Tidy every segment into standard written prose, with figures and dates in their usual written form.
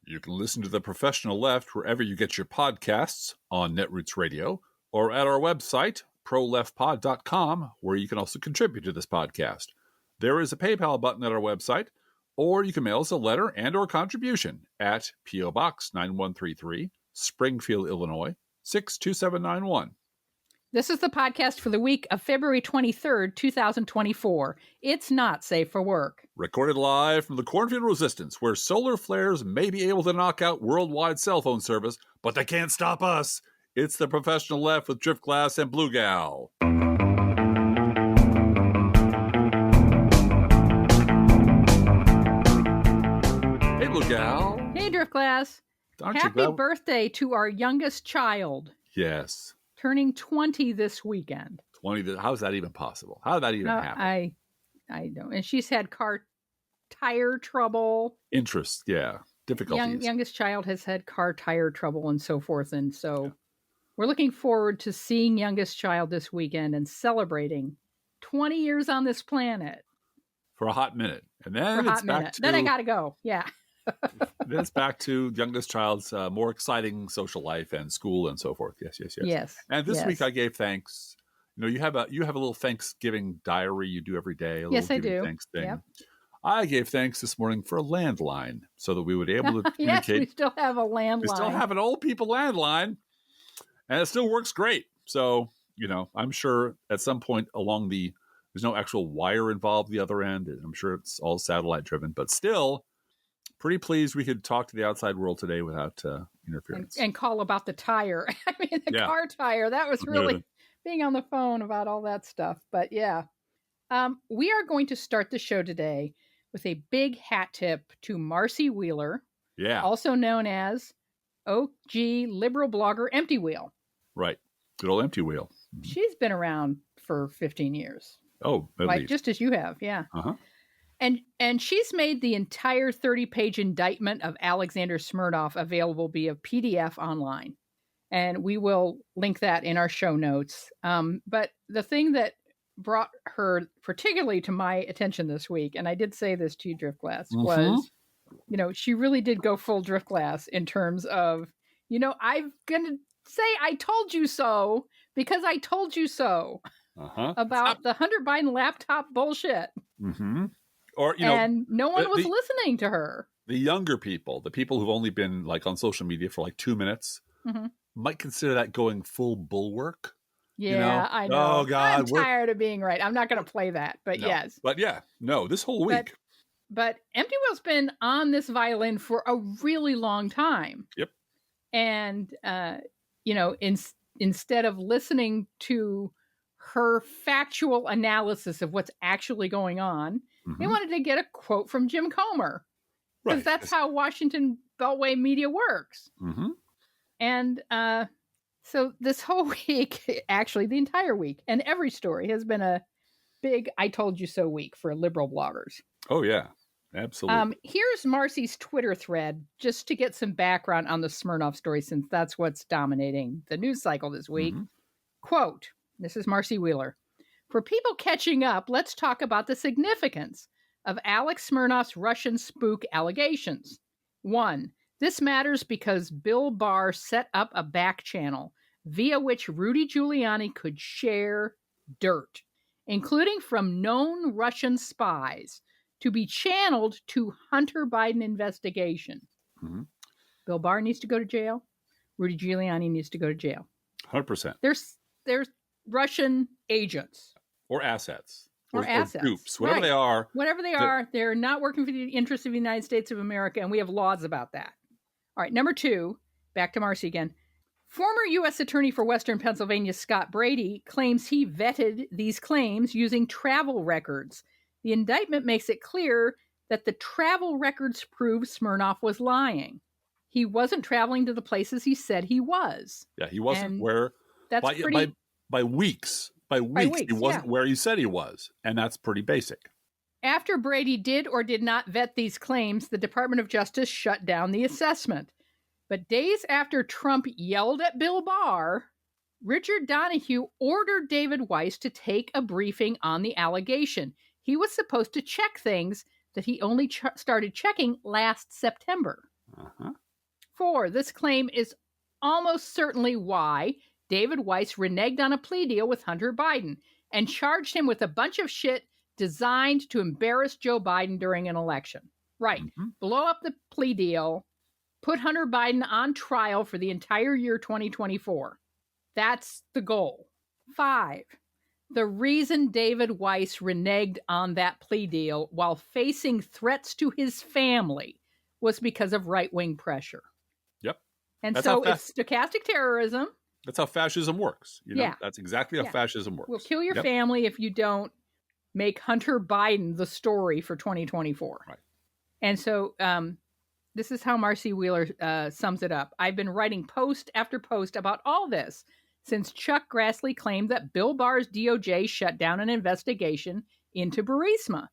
You can listen to The Professional Left wherever you get your podcasts on Netroots Radio or at our website, proleftpod.com, where you can also contribute to this podcast. There is a PayPal button at our website, or you can mail us a letter and or contribution at P.O. Box 9133, Springfield, Illinois, 62791. This is the podcast for the week of February 23rd, 2024. It's not safe for work. Recorded live from the Cornfield Resistance, where solar flares may be able to knock out worldwide cell phone service, but they can't stop us. It's The Professional Left with Driftglass and Blue Gal. Hey, Blue Gal. Hey, Driftglass. Happy birthday to our youngest child. Yes. Turning 20 this weekend. 20. How's that even possible? How did that even happen? I don't. And she's had car tire trouble. Interest, yeah. Difficulties. Youngest child has had car tire trouble and so forth. And so we're looking forward to seeing youngest child this weekend and celebrating 20 years on this planet. For a hot minute. And then it's back to... Then I got to go. Yeah. Then it's back to youngest child's more exciting social life and school and so forth. Yes. And this week I gave thanks. You know, you have a little Thanksgiving diary you do every day. Yes, I do. Thanks thing. Yep. I gave thanks this morning for a landline so that we would be able to communicate. Yes, we still have a landline. We still have an old people landline, and it still works great. So, you know, I'm sure at some point along there's no actual wire involved the other end. I'm sure it's all satellite driven, but still. Pretty pleased we could talk to the outside world today without interference. And call about the tire. I mean, the car tire. That was really being on the phone about all that stuff. But yeah, we are going to start the show today with a big hat tip to Marcy Wheeler. Yeah. Also known as OG liberal blogger Empty Wheel. Right. Good old Empty Wheel. She's been around for 15 years. Oh, at least. Just as you have. Yeah. Uh-huh. And she's made the entire 30-page indictment of Alexander Smirnov available via PDF online. And we will link that in our show notes. But the thing that brought her particularly to my attention this week, and I did say this to you, Driftglass, was, you know, she really did go full Driftglass in terms of, you know, I'm going to say I told you so because I told you so about the Hunter Biden laptop bullshit. Mm-hmm. Or, you know, and no one was listening to her. The younger people, the people who've only been like on social media for like 2 minutes, might consider that going full bulwark. Yeah, you know? I know. Oh, God. I'm tired of being right. I'm not going to play that, but no. yes. But yeah, no, this whole week. But Empty Wheel's been on this violin for a really long time. Yep. And, you know, instead of listening to her factual analysis of what's actually going on, they wanted to get a quote from Jim Comer. Because that's how Washington Beltway media works. Mm-hmm. And so this whole week, actually the entire week, and every story has been a big I told you so week for liberal bloggers. Oh, yeah. Absolutely. Here's Marcy's Twitter thread, just to get some background on the Smirnov story, since that's what's dominating the news cycle this week. Quote, this is Marcy Wheeler. For people catching up, let's talk about the significance of Alex Smirnov's Russian spook allegations. 1. This matters because Bill Barr set up a back channel via which Rudy Giuliani could share dirt, including from known Russian spies, to be channeled to Hunter Biden investigation. Bill Barr needs to go to jail. Rudy Giuliani needs to go to jail. 100%. There's Russian agents. Or assets. Or assets. Or dupes. Whatever they are. Whatever they are, they're not working for the interests of the United States of America, and we have laws about that. All right, number 2, back to Marcy again. Former U.S. Attorney for Western Pennsylvania Scott Brady claims he vetted these claims using travel records. The indictment makes it clear that the travel records prove Smirnov was lying. He wasn't traveling to the places he said he was. Yeah, he wasn't by weeks. By weeks, he wasn't where he said he was. And that's pretty basic. After Brady did or did not vet these claims, the Department of Justice shut down the assessment. But days after Trump yelled at Bill Barr, Richard Donahue ordered David Weiss to take a briefing on the allegation. He was supposed to check things that he only started checking last September. Uh-huh. 4, this claim is almost certainly why David Weiss reneged on a plea deal with Hunter Biden and charged him with a bunch of shit designed to embarrass Joe Biden during an election. Right. Mm-hmm. Blow up the plea deal, put Hunter Biden on trial for the entire year 2024. That's the goal. 5, the reason David Weiss reneged on that plea deal while facing threats to his family was because of right-wing pressure. Yep. And That's so it's stochastic terrorism. That's how fascism works. Yeah. That's exactly how fascism works. We'll kill your family if you don't make Hunter Biden the story for 2024. Right. And so this is how Marcy Wheeler sums it up. I've been writing post after post about all this since Chuck Grassley claimed that Bill Barr's DOJ shut down an investigation into Burisma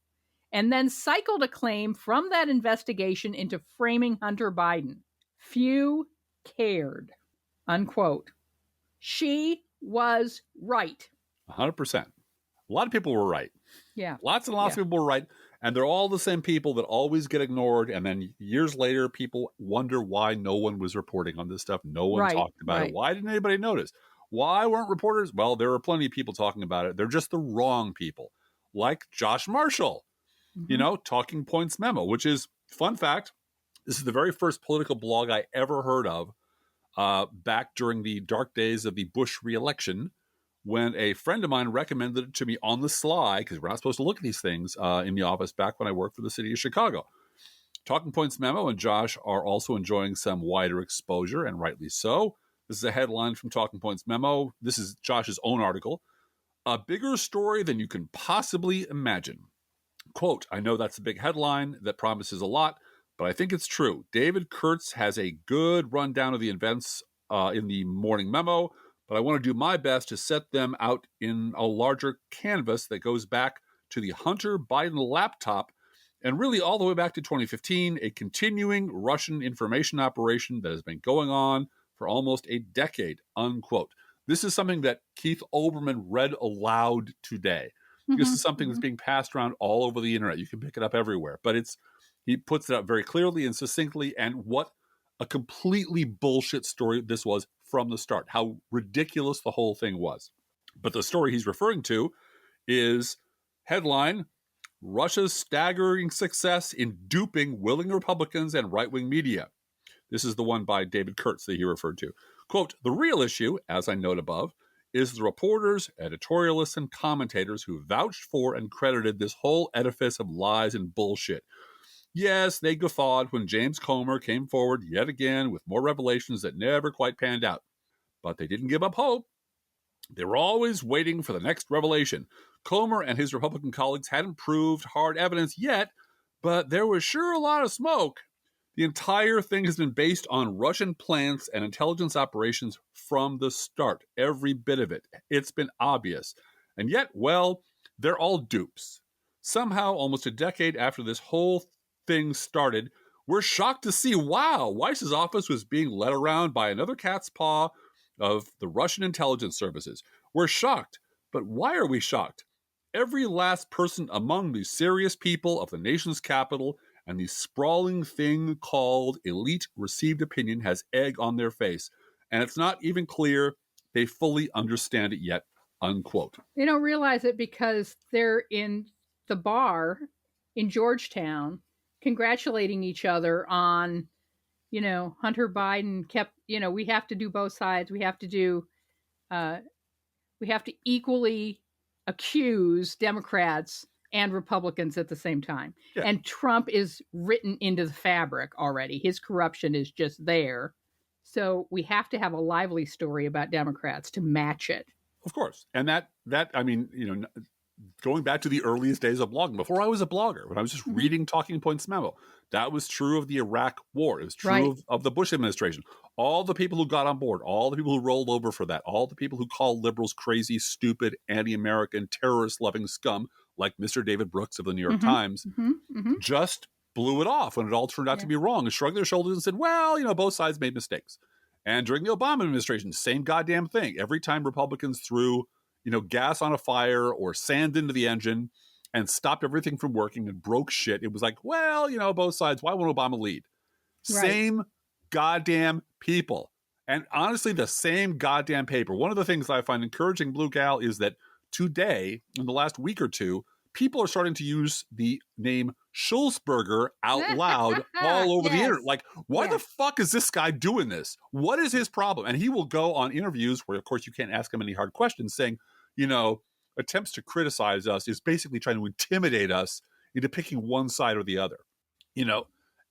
and then cycled a claim from that investigation into framing Hunter Biden. Few cared, unquote. She was right. 100%. A lot of people were right. Yeah. Lots and lots of people were right. And they're all the same people that always get ignored. And then years later, people wonder why no one was reporting on this stuff. No one talked about it. Why didn't anybody notice? Why weren't reporters? Well, there were plenty of people talking about it. They're just the wrong people. Like Josh Marshall, Talking Points Memo, which is, fun fact, this is the very first political blog I ever heard of back during the dark days of the Bush re-election, when a friend of mine recommended it to me on the sly, because we're not supposed to look at these things in the office back when I worked for the city of Chicago. Talking Points Memo and Josh are also enjoying some wider exposure, and rightly so. This is a headline from Talking Points Memo. This is Josh's own article. A bigger story than you can possibly imagine. Quote, I know that's a big headline that promises a lot, but I think it's true. David Kurtz has a good rundown of the events in the morning memo, but I want to do my best to set them out in a larger canvas that goes back to the Hunter Biden laptop and really all the way back to 2015, a continuing Russian information operation that has been going on for almost a decade, unquote. This is something that Keith Olbermann read aloud today. This is something that's being passed around all over the internet. You can pick it up everywhere, but he puts it up very clearly and succinctly, and what a completely bullshit story this was from the start, how ridiculous the whole thing was. But the story he's referring to is headline, Russia's staggering success in duping willing Republicans and right-wing media. This is the one by David Kurtz that he referred to. Quote, the real issue, as I note above, is the reporters, editorialists, and commentators who vouched for and credited this whole edifice of lies and bullshit. Yes, they guffawed when James Comer came forward yet again with more revelations that never quite panned out. But they didn't give up hope. They were always waiting for the next revelation. Comer and his Republican colleagues hadn't proved hard evidence yet, but there was sure a lot of smoke. The entire thing has been based on Russian plans and intelligence operations from the start, every bit of it. It's been obvious. And yet, well, they're all dupes. Somehow, almost a decade after this whole thing started, we're shocked to see, wow, Weiss's office was being led around by another cat's paw of the Russian intelligence services. We're shocked. But why are we shocked? Every last person among the serious people of the nation's capital and the sprawling thing called elite received opinion has egg on their face. And it's not even clear they fully understand it yet, unquote. They don't realize it because they're in the bar in Georgetown congratulating each other on, Hunter Biden kept, we have to do both sides. We have to equally accuse Democrats and Republicans at the same time. Yeah. And Trump is written into the fabric already. His corruption is just there. So we have to have a lively story about Democrats to match it. Of course. And that going back to the earliest days of blogging, before I was a blogger, when I was just reading Talking Points Memo, that was true of the Iraq War. It was true of the Bush administration. All the people who got on board, all the people who rolled over for that, all the people who called liberals crazy, stupid, anti-American, terrorist-loving scum, like Mr. David Brooks of the New York Times, just blew it off when it all turned out to be wrong and shrugged their shoulders and said, well, both sides made mistakes. And during the Obama administration, same goddamn thing. Every time Republicans threw, gas on a fire or sand into the engine and stopped everything from working and broke shit, it was like, well, both sides, why won't Obama lead? Right. Same goddamn people. And honestly, the same goddamn paper. One of the things I find encouraging, Blue Gal, is that today, in the last week or two, people are starting to use the name Schulzberger out loud all over the internet. Like, why the fuck is this guy doing this? What is his problem? And he will go on interviews where, of course, you can't ask him any hard questions, saying, attempts to criticize us is basically trying to intimidate us into picking one side or the other.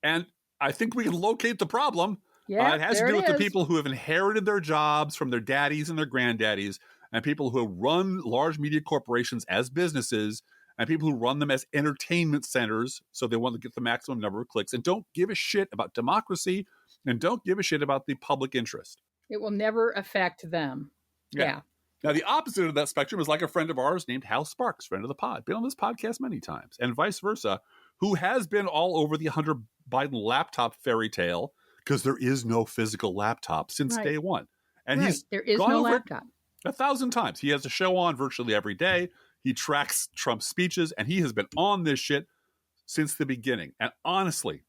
And I think we can locate the problem. Yeah, it has to do with the people who have inherited their jobs from their daddies and their granddaddies, and people who run large media corporations as businesses, and people who run them as entertainment centers, so they want to get the maximum number of clicks, and don't give a shit about democracy, and don't give a shit about the public interest. It will never affect them. Yeah. Now, the opposite of that spectrum is like a friend of ours named Hal Sparks, friend of the pod, been on this podcast many times, and vice versa, who has been all over the Hunter Biden laptop fairy tale, because there is no physical laptop since day one. And there is no laptop. 1,000 times. He has a show on virtually every day. He tracks Trump's speeches, and he has been on this shit since the beginning. And honestly,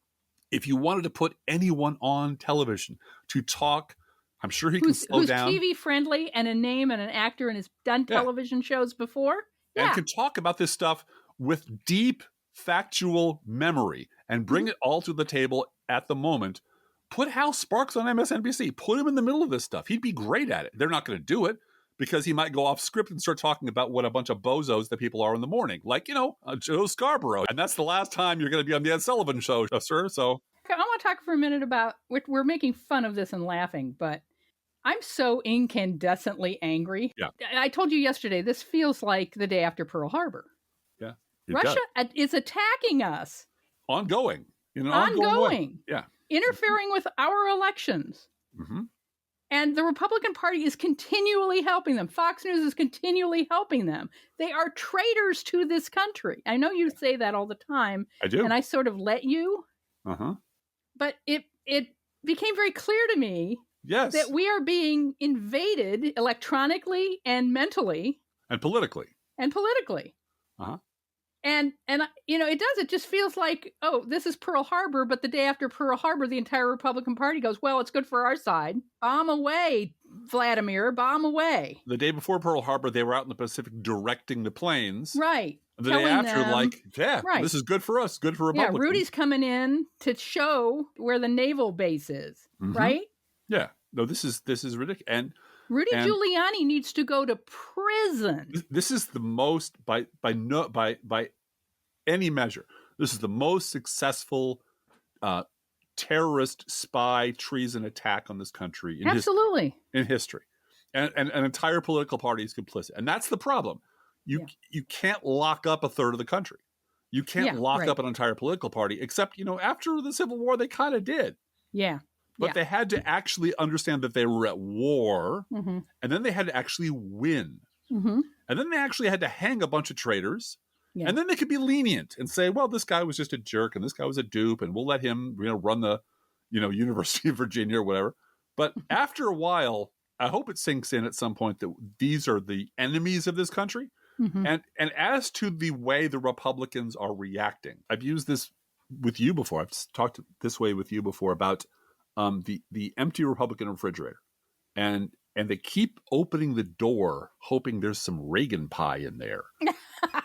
if you wanted to put anyone on television to talk, I'm sure he can slow down. Who's TV friendly and a name and an actor and has done television shows before. And can talk about this stuff with deep factual memory and bring it all to the table at the moment. Put Hal Sparks on MSNBC. Put him in the middle of this stuff. He'd be great at it. They're not going to do it because he might go off script and start talking about what a bunch of bozos that people are in the morning. Like, Joe Scarborough. And that's the last time you're going to be on the Ed Sullivan Show, sir. So I want to talk for a minute about, we're making fun of this and laughing, but I'm so incandescently angry. Yeah. I told you yesterday, this feels like the day after Pearl Harbor. Yeah. Russia is attacking us. Ongoing. In an ongoing way. Yeah. Interfering with our elections. Mm-hmm. And the Republican Party is continually helping them. Fox News is continually helping them. They are traitors to this country. I know you say that all the time. I do. And I sort of let you. Uh-huh. But it became very clear to me that we are being invaded electronically and mentally. And politically. Uh-huh. And it does. It just feels like, oh, this is Pearl Harbor, but the day after Pearl Harbor, the entire Republican Party goes, well, it's good for our side. Bomb away, Vladimir, bomb away. The day before Pearl Harbor, they were out in the Pacific directing the planes. Right. The day after, this is good for us, good for Republicans. Yeah, Rudy's coming in to show where the naval base is, right? Yeah. No, this is ridiculous. And Rudy Giuliani needs to go to prison. This is the most, by any measure, this is the most successful terrorist spy treason attack on this country in history. And an entire political party is complicit. And that's the problem. You can't lock up a third of the country. You can't lock up an entire political party, except, after the Civil War, they kind of did. Yeah. But they had to actually understand that they were at war, and then they had to actually win. Mm-hmm. And then they actually had to hang a bunch of traitors, and then they could be lenient and say, well, this guy was just a jerk, and this guy was a dupe, and we'll let him run the University of Virginia or whatever. But after a while, I hope it sinks in at some point that these are the enemies of this country. Mm-hmm. And as to the way the Republicans are reacting, I've used this with you before. I've talked this way with you before about the empty Republican refrigerator, and they keep opening the door, hoping there's some Reagan pie in there,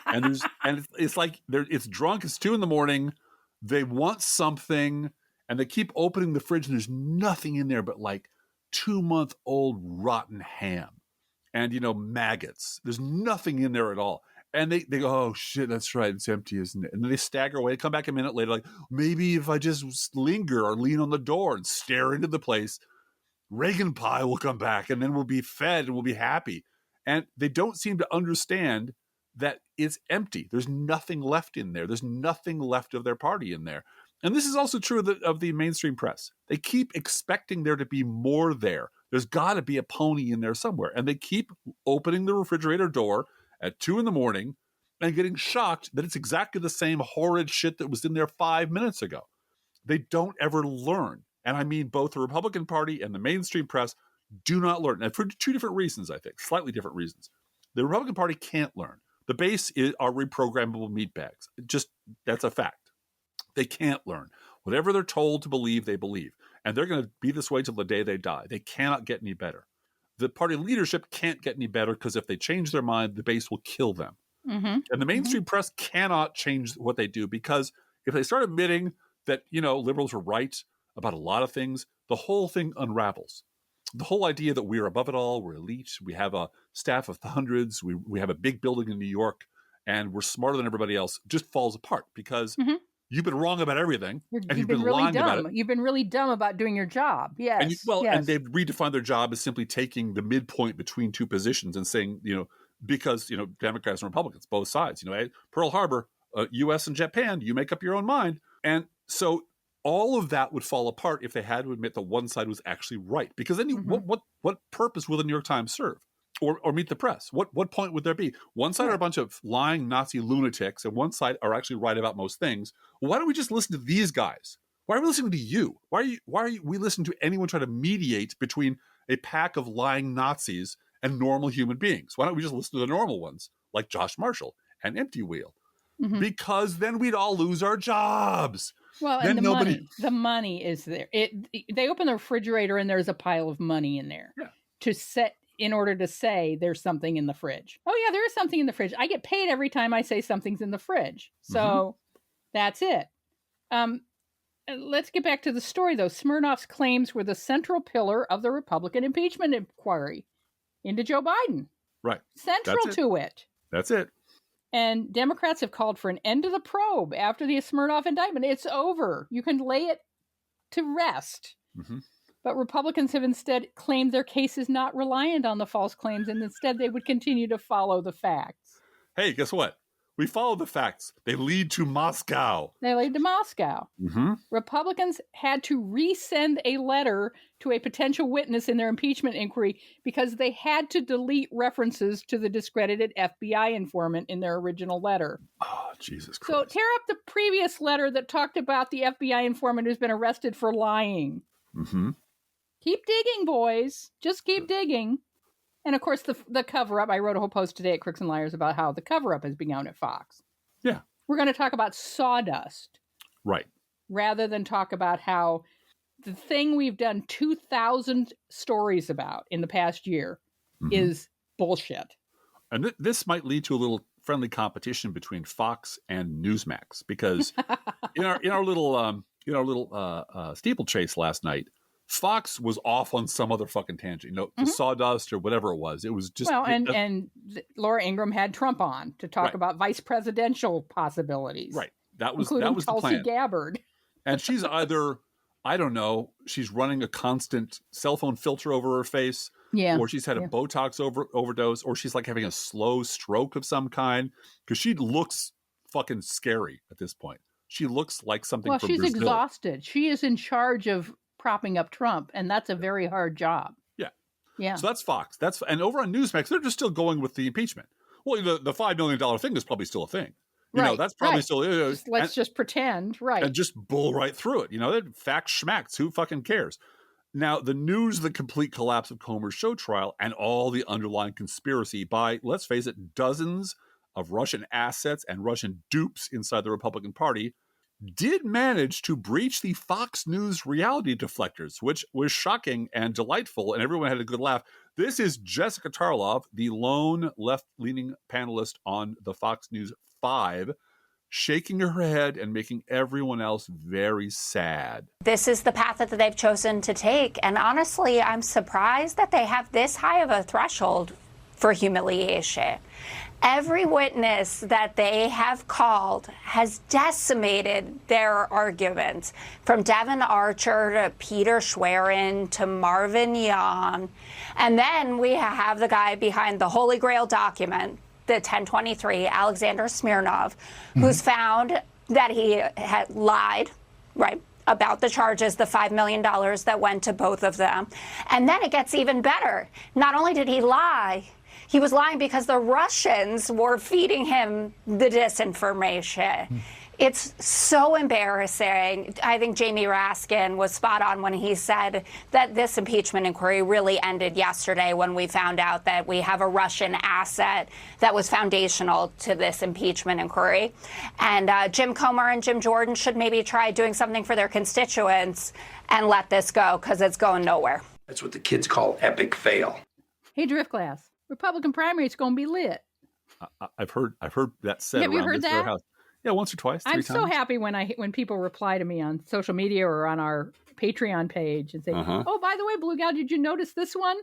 and it's like it's drunk. It's 2 a.m. They want something, and they keep opening the fridge, and there's nothing in there but like 2-month-old rotten ham, and maggots. There's nothing in there at all. And they go, oh, shit, that's right. It's empty, isn't it? And then they stagger away, come back a minute later, like, maybe if I just linger or lean on the door and stare into the place, Reagan pie will come back, and then we'll be fed and we'll be happy. And they don't seem to understand that it's empty. There's nothing left in there. There's nothing left of their party in there. And this is also true of the mainstream press. They keep expecting there to be more there. There's got to be a pony in there somewhere. And they keep opening the refrigerator door at 2 a.m. and getting shocked that it's exactly the same horrid shit that was in there 5 minutes ago. They don't ever learn. And I mean, both the Republican Party and the mainstream press do not learn. And for 2 different reasons, I think, slightly different reasons. The Republican Party can't learn. The base are reprogrammable meat bags. That's a fact. They can't learn. Whatever they're told to believe, they believe. And they're going to be this way till the day they die. They cannot get any better. The party leadership can't get any better because if they change their mind, the base will kill them. Mm-hmm. And the mainstream press cannot change what they do, because if they start admitting that, liberals are right about a lot of things, the whole thing unravels. The whole idea that we're above it all, we're elite, we have a staff of hundreds, we have a big building in New York, and we're smarter than everybody else, just falls apart because you've been wrong about everything, and you've been really lying dumb. about it. You've been really dumb about doing your job. Yes. And they've redefined their job as simply taking the midpoint between two positions and saying, because, Democrats and Republicans, both sides, Pearl Harbor, U.S. and Japan, you make up your own mind. And so all of that would fall apart if they had to admit that one side was actually right. Because then what purpose will the New York Times serve? Or meet the press? What point would there be? One side are a bunch of lying Nazi lunatics, and one side are actually right about most things. Well, why don't we just listen to these guys? Why are we listening to you? Why are we listening to anyone trying to mediate between a pack of lying Nazis and normal human beings? Why don't we just listen to the normal ones, like Josh Marshall and Empty Wheel? Mm-hmm. Because then we'd all lose our jobs. Well, then and the money is there. They open the refrigerator and there's a pile of money in there in order to say there's something in the fridge. Oh yeah, there is something in the fridge. I get paid every time I say something's in the fridge. So that's it. Let's get back to the story though. Smirnov's claims were the central pillar of the Republican impeachment inquiry into Joe Biden. Right. Central to it. That's it. And Democrats have called for an end to the probe after the Smirnov indictment. It's over. You can lay it to rest. Mm-hmm. But Republicans have instead claimed their case is not reliant on the false claims, and instead they would continue to follow the facts. Hey, guess what? We follow the facts. They lead to Moscow. Mm-hmm. Republicans had to resend a letter to a potential witness in their impeachment inquiry because they had to delete references to the discredited FBI informant in their original letter. Oh, Jesus Christ. So tear up the previous letter that talked about the FBI informant who's been arrested for lying. Mm-hmm. Keep digging, boys. Just keep digging. And of course, the cover-up, I wrote a whole post today at Crooks and Liars about how the cover-up has begun at Fox. Yeah. We're going to talk about sawdust. Right. Rather than talk about how the thing we've done 2,000 stories about in the past year is bullshit. And this might lead to a little friendly competition between Fox and Newsmax, because in our little steeplechase last night, Fox was off on some other fucking tangent, the sawdust or whatever it was. It was just and Laura Ingraham had Trump on to talk about vice presidential possibilities. Right, that was including the Tulsi plan. Gabbard. And she's either, I don't know, she's running a constant cell phone filter over her face, or she's had a Botox overdose, or she's like having a slow stroke of some kind, because she looks fucking scary at this point. She looks like something. Well, she's Brazil. Exhausted. She is in charge of propping up Trump, and that's a very hard job. Yeah. So that's Fox. And over on Newsmax, they're just still going with the impeachment. Well, the $5 million thing is probably still a thing. That's probably still. Let's just pretend, right? And just bull right through it. Fact schmacks. Who fucking cares? Now, the news of the complete collapse of Comer's show trial and all the underlying conspiracy by, let's face it, dozens of Russian assets and Russian dupes inside the Republican Party did manage to breach the Fox News reality deflectors, which was shocking and delightful, and everyone had a good laugh. This is Jessica Tarlov, the lone left-leaning panelist on the Fox News 5, shaking her head and making everyone else very sad. This is the path that they've chosen to take, and honestly, I'm surprised that they have this high of a threshold for humiliation. Every witness that they have called has decimated their arguments, from Devin Archer to Peter Schwerin to Marvin Young. And then we have the guy behind the Holy Grail document, the 1023, Alexander Smirnov, who's found that he had lied, right, about the charges, the $5 million that went to both of them. And then it gets even better. Not only did he lie, he was lying because the Russians were feeding him the disinformation. It's so embarrassing. I think Jamie Raskin was spot on when he said that this impeachment inquiry really ended yesterday when we found out that we have a Russian asset that was foundational to this impeachment inquiry. And Jim Comer and Jim Jordan should maybe try doing something for their constituents and let this go, because it's going nowhere. That's what the kids call epic fail. Hey, Driftglass, Republican primary is going to be lit. I've heard that said. Have you heard that? House. Yeah, once or twice. I'm 3 so times. happy when people reply to me on social media or on our Patreon page and say, "Oh, by the way, Blue Gal, did you notice this one?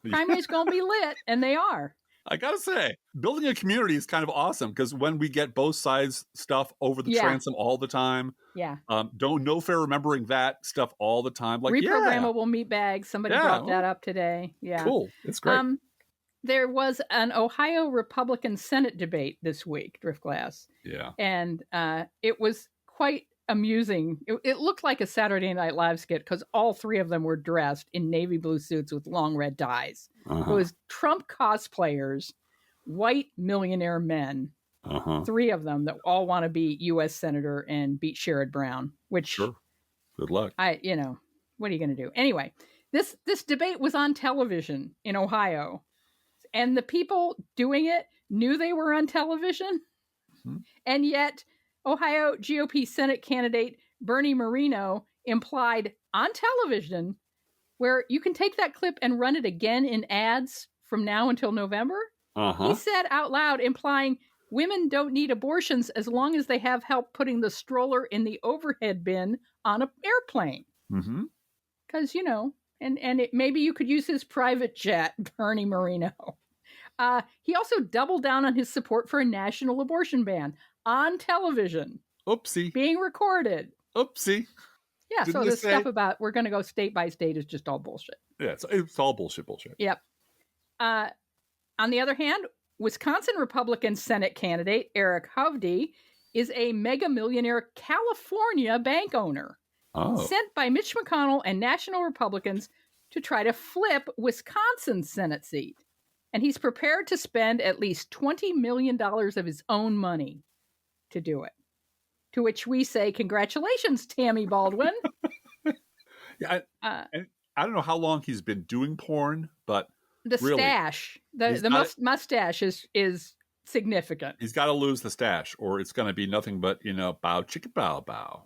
Primary's going to be lit," and they are. I gotta say, building a community is kind of awesome because when we get both sides stuff over the transom all the time, no fair remembering that stuff all the time. Like reprogrammable meat bags. Somebody brought that up today. Yeah, cool. It's great. There was an Ohio Republican Senate debate this week, Driftglass. Yeah. And it was quite amusing. It looked like a Saturday Night Live skit because all 3 of them were dressed in navy blue suits with long red ties. It was Trump cosplayers, white millionaire men, 3 of them that all want to be U.S. Senator and beat Sherrod Brown, which... Sure. Good luck. what are you going to do? Anyway, this debate was on television in Ohio. And the people doing it knew they were on television. And yet, Ohio GOP Senate candidate Bernie Moreno implied on television, where you can take that clip and run it again in ads from now until November. He said out loud, implying women don't need abortions as long as they have help putting the stroller in the overhead bin on an airplane. Because, maybe you could use his private jet, Bernie Moreno. He also doubled down on his support for a national abortion ban on television. Oopsie. Being recorded. Oopsie. Yeah, so this stuff about we're going to go state by state is just all bullshit. Yeah, it's all bullshit. Yep. On the other hand, Wisconsin Republican Senate candidate Eric Hovde is a mega millionaire California bank owner sent by Mitch McConnell and national Republicans to try to flip Wisconsin's Senate seat. And he's prepared to spend at least $20 million of his own money to do it. To which we say, congratulations, Tammy Baldwin. I don't know how long he's been doing porn, but the really, stash, the mustache is significant. He's got to lose the stash, or it's going to be nothing but bow chicka bow bow.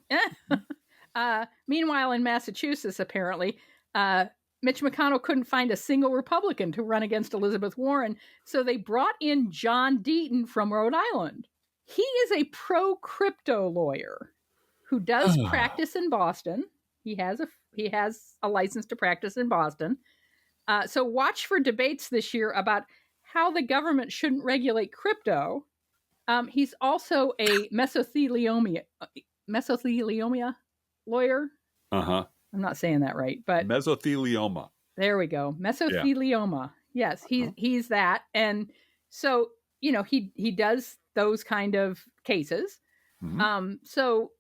Meanwhile, in Massachusetts, apparently, Mitch McConnell couldn't find a single Republican to run against Elizabeth Warren, so they brought in John Deaton from Rhode Island. He is a pro-crypto lawyer who does practice in Boston. He has a license to practice in Boston. So watch for debates this year about how the government shouldn't regulate crypto. He's also a mesothelioma lawyer. I'm not saying that right, but mesothelioma. There we go. Mesothelioma. Yeah. Yes, he's that. And so, he does those kind of cases. So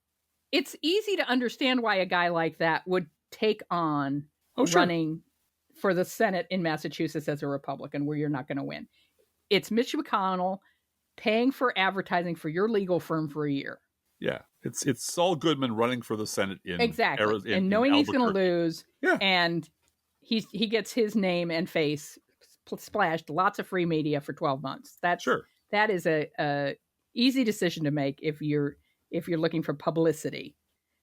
it's easy to understand why a guy like that would take on running for the Senate in Massachusetts as a Republican, where you're not going to win. It's Mitch McConnell paying for advertising for your legal firm for a year. Yeah, it's Saul Goodman running for the Senate in exactly, and knowing he's going to lose, and he gets his name and face splashed lots of free media for 12 months. That is a easy decision to make if you're looking for publicity.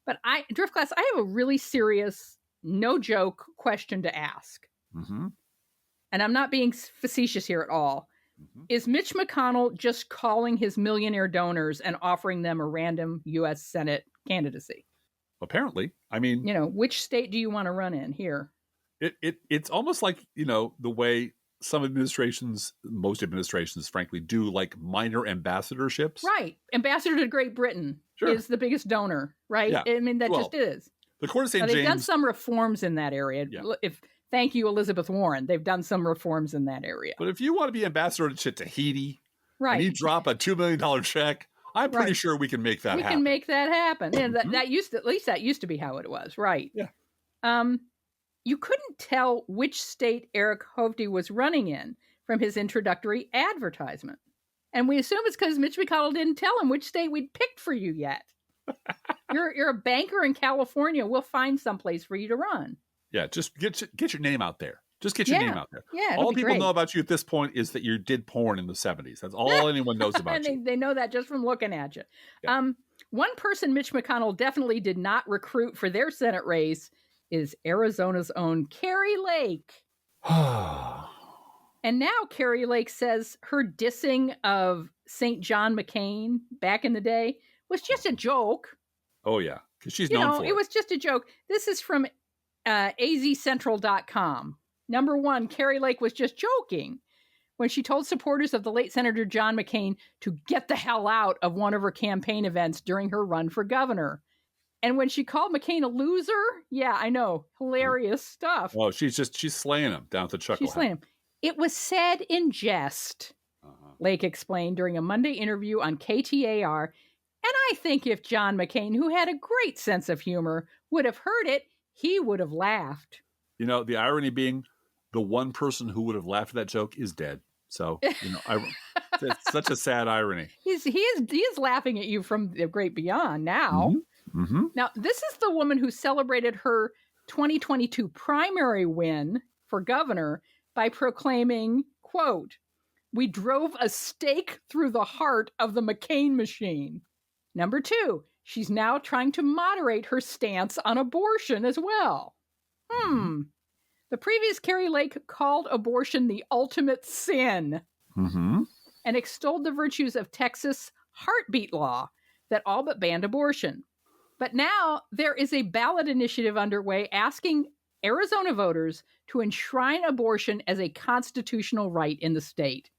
But Driftglass, I have a really serious, no joke question to ask, and I'm not being facetious here at all. Is Mitch McConnell just calling his millionaire donors and offering them a random U.S. Senate candidacy? Apparently. I mean... which state do you want to run in here? It's almost like, the way some administrations, most administrations, frankly, do like minor ambassadorships. Right. Ambassador to Great Britain is the biggest donor, right? Yeah. I mean, that just is. The Court of St. James... They've done some reforms in that area. Yeah. Thank you, Elizabeth Warren. They've done some reforms in that area. But if you want to be ambassador to Tahiti, and you drop a $2 million check, I'm pretty sure we can make that happen. We can make that happen. And that used to be how it was, right? Yeah. You couldn't tell which state Eric Hovde was running in from his introductory advertisement. And we assume it's because Mitch McConnell didn't tell him which state we'd picked for you yet. You're a banker in California. We'll find someplace for you to run. Yeah, just get your name out there. Just get your name out there. Yeah, all people great. know about you at this point is that you did porn in the 70s. That's all anyone knows about you. They know that just from looking at you. Yeah. One person Mitch McConnell definitely did not recruit for their Senate race is Arizona's own Kari Lake. And now Kari Lake says her dissing of St. John McCain back in the day was just a joke. Oh, yeah, because she's known for it. It was just a joke. This is from azcentral.com. Number one, Kari Lake was just joking when she told supporters of the late Senator John McCain to get the hell out of one of her campaign events during her run for governor. And when she called McCain a loser, yeah, I know, hilarious stuff. Oh, she's slaying him down at the chuckle. She's slaying him. It was said in jest, Lake explained during a Monday interview on KTAR. And I think if John McCain, who had a great sense of humor, would have heard it, he would have laughed. You know, the irony being the one person who would have laughed at that joke is dead. So, it's such a sad irony. He is laughing at you from the great beyond now. Mm-hmm. Now, this is the woman who celebrated her 2022 primary win for governor by proclaiming, quote, "We drove a stake through the heart of the McCain machine." Number two, she's now trying to moderate her stance on abortion as well. The previous Kari Lake called abortion the ultimate sin and extolled the virtues of Texas' heartbeat law that all but banned abortion. But now there is a ballot initiative underway asking Arizona voters to enshrine abortion as a constitutional right in the state.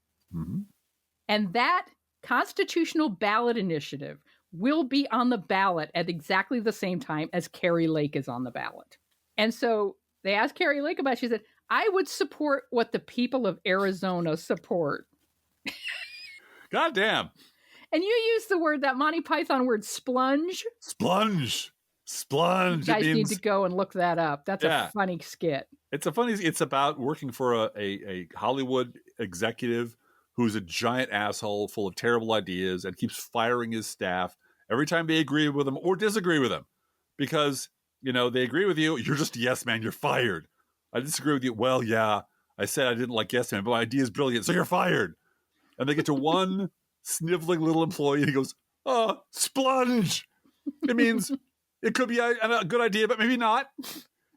And that constitutional ballot initiative will be on the ballot at exactly the same time as Kari Lake is on the ballot. And so they asked Kari Lake about it. She said, I would support what the people of Arizona support. God damn. And you used the word, that Monty Python word, splunge. Splunge. You guys need to go and look that up. That's a funny skit. It's about working for a Hollywood executive who's a giant asshole full of terrible ideas and keeps firing his staff every time they agree with him or disagree with him. Because, they agree with you, you're just a yes man, you're fired. I disagree with you. Well, yeah, I said I didn't like yes man, but my idea is brilliant, so you're fired. And they get to one sniveling little employee and he goes, splunge. It means it could be a good idea, but maybe not.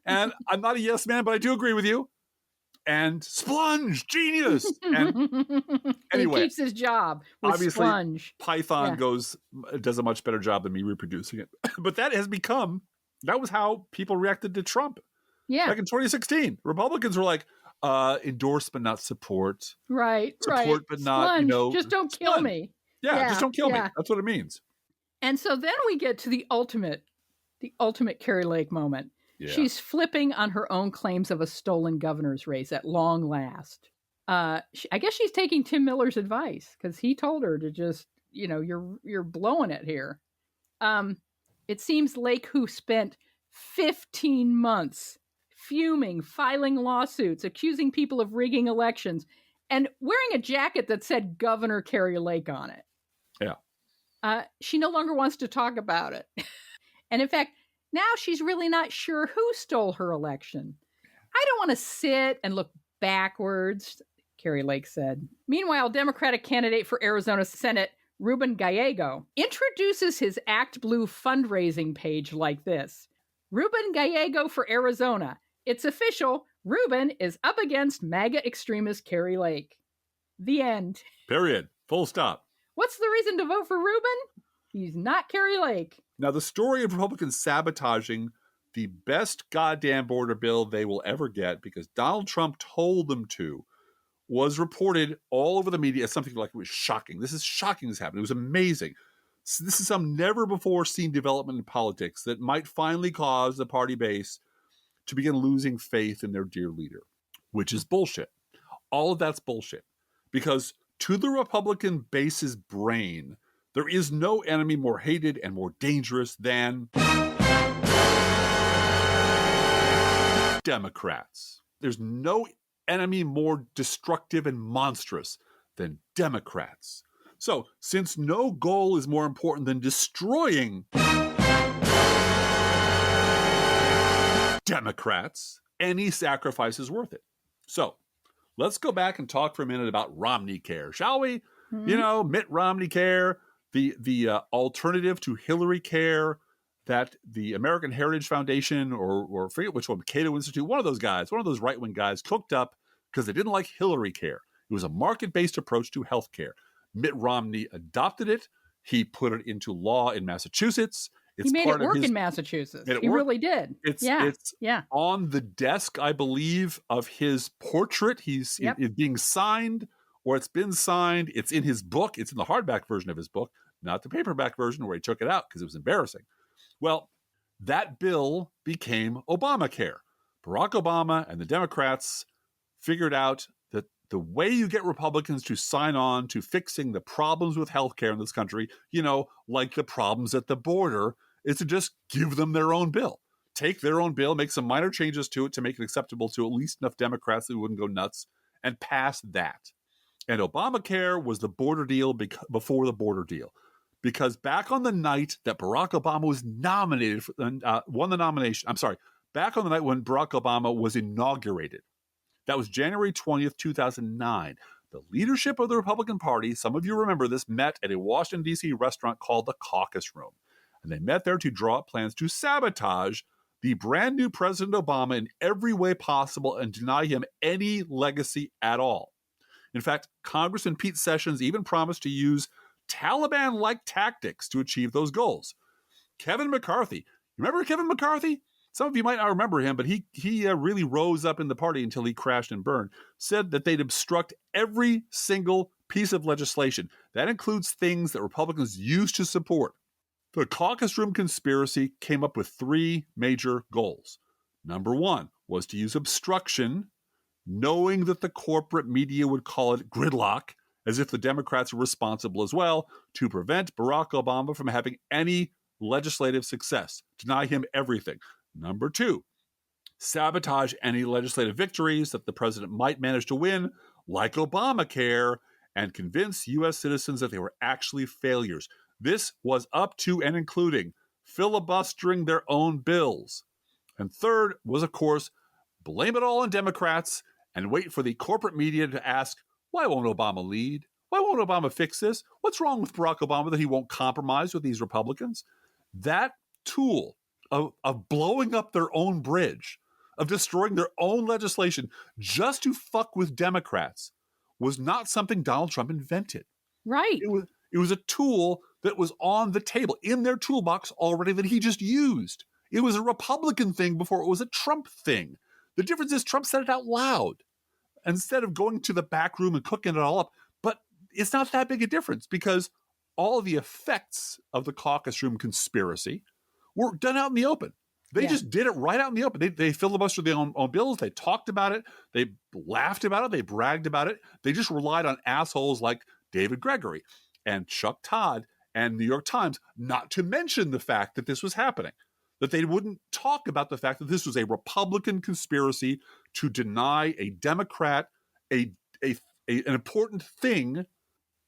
And I'm not a yes man, but I do agree with you. And splunge, genius. And anyway, he keeps his job with obviously, splunge. Python does a much better job than me reproducing it. But that was how people reacted to Trump. Yeah. Back in 2016, Republicans were like, endorse but not support. Right. Support but not, splunge. Just don't kill me. Yeah, just don't kill me. That's what it means. And so then we get to the ultimate Kari Lake moment. Yeah. She's flipping on her own claims of a stolen governor's race at long last. I guess she's taking Tim Miller's advice because he told her to just, you're blowing it here. It seems Lake, who spent 15 months fuming, filing lawsuits, accusing people of rigging elections, and wearing a jacket that said Governor Kari Lake on it. Yeah. She no longer wants to talk about it. And in fact, now she's really not sure who stole her election. I don't want to sit and look backwards, Kari Lake said. Meanwhile, Democratic candidate for Arizona Senate, Ruben Gallego, introduces his Act Blue fundraising page like this. Ruben Gallego for Arizona. It's official. Ruben is up against MAGA extremist Kari Lake. The end. Period. Full stop. What's the reason to vote for Ruben? He's not Kari Lake. Now, the story of Republicans sabotaging the best goddamn border bill they will ever get because Donald Trump told them to was reported all over the media as something like it was shocking. This is shocking this happened. It was amazing. So this is some never-before-seen development in politics that might finally cause the party base to begin losing faith in their dear leader, which is bullshit. All of that's bullshit. Because to the Republican base's brain, there is no enemy more hated and more dangerous than Democrats. There's no enemy more destructive and monstrous than Democrats. So, since no goal is more important than destroying Democrats, any sacrifice is worth it. So, let's go back and talk for a minute about Romney Care, shall we? Mm-hmm. Mitt Romney Care, the alternative to Hillary Care that the American Heritage Foundation or forget which one, Cato Institute, one of those guys, one of those right-wing guys cooked up because they didn't like Hillary Care. It was a market-based approach to health care. Mitt Romney adopted it. He put it into law in Massachusetts. He made it work in Massachusetts. He really did. It's on the desk, I believe, of his portrait. It's being signed, or it's been signed. It's in his book. It's in the hardback version of his book, not the paperback version where he took it out because it was embarrassing. Well, that bill became Obamacare. Barack Obama and the Democrats figured out that the way you get Republicans to sign on to fixing the problems with healthcare in this country, like the problems at the border, is to just give them their own bill. Take their own bill, make some minor changes to it to make it acceptable to at least enough Democrats that wouldn't go nuts, and pass that. And Obamacare was the border deal before the border deal. Because back on the night that Barack Obama was nominated, won the nomination, back on the night when Barack Obama was inaugurated, that was January 20th, 2009. The leadership of the Republican Party, some of you remember this, met at a Washington, D.C. restaurant called the Caucus Room. And they met there to draw up plans to sabotage the brand new President Obama in every way possible and deny him any legacy at all. In fact, Congressman Pete Sessions even promised to use Taliban-like tactics to achieve those goals. Kevin McCarthy, remember Kevin McCarthy? Some of you might not remember him, but he really rose up in the party until he crashed and burned, said that they'd obstruct every single piece of legislation. That includes things that Republicans used to support. The caucus room conspiracy came up with three major goals. Number one was to use obstruction, knowing that the corporate media would call it gridlock, as if the Democrats were responsible as well, to prevent Barack Obama from having any legislative success, deny him everything. Number two, sabotage any legislative victories that the president might manage to win, like Obamacare, and convince U.S. citizens that they were actually failures. This was up to and including filibustering their own bills. And third was, of course, blame it all on Democrats and wait for the corporate media to ask, why won't Obama lead? Why won't Obama fix this? What's wrong with Barack Obama that he won't compromise with these Republicans? That tool of blowing up their own bridge, of destroying their own legislation just to fuck with Democrats was not something Donald Trump invented. Right. It was a tool that was on the table in their toolbox already that he just used. It was a Republican thing before it was a Trump thing. The difference is Trump said it out loud instead of going to the back room and cooking it all up. But it's not that big a difference because all of the effects of the caucus room conspiracy were done out in the open. They just did it right out in the open. They filibustered their own bills. They talked about it. They laughed about it. They bragged about it. They just relied on assholes like David Gregory and Chuck Todd and New York Times, not to mention the fact that this was happening, that they wouldn't talk about the fact that this was a Republican conspiracy to deny a Democrat an important thing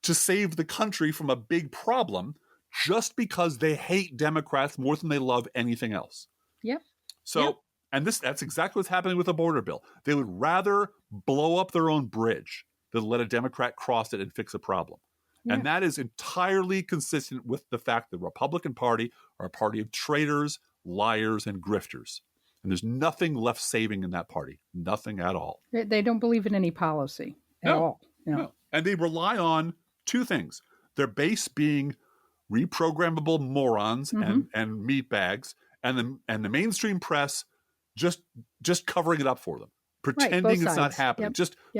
to save the country from a big problem just because they hate Democrats more than they love anything else. Yep. So, and that's exactly what's happening with the border bill. They would rather blow up their own bridge than let a Democrat cross it and fix a problem. Yeah. And that is entirely consistent with the fact that the Republican Party are a party of traitors, liars, and grifters. And there's nothing left saving in that party. Nothing at all. They don't believe in any policy at all. No. And they rely on two things. Their base being reprogrammable morons and meatbags, and the mainstream press just covering it up for them, pretending it's not happening.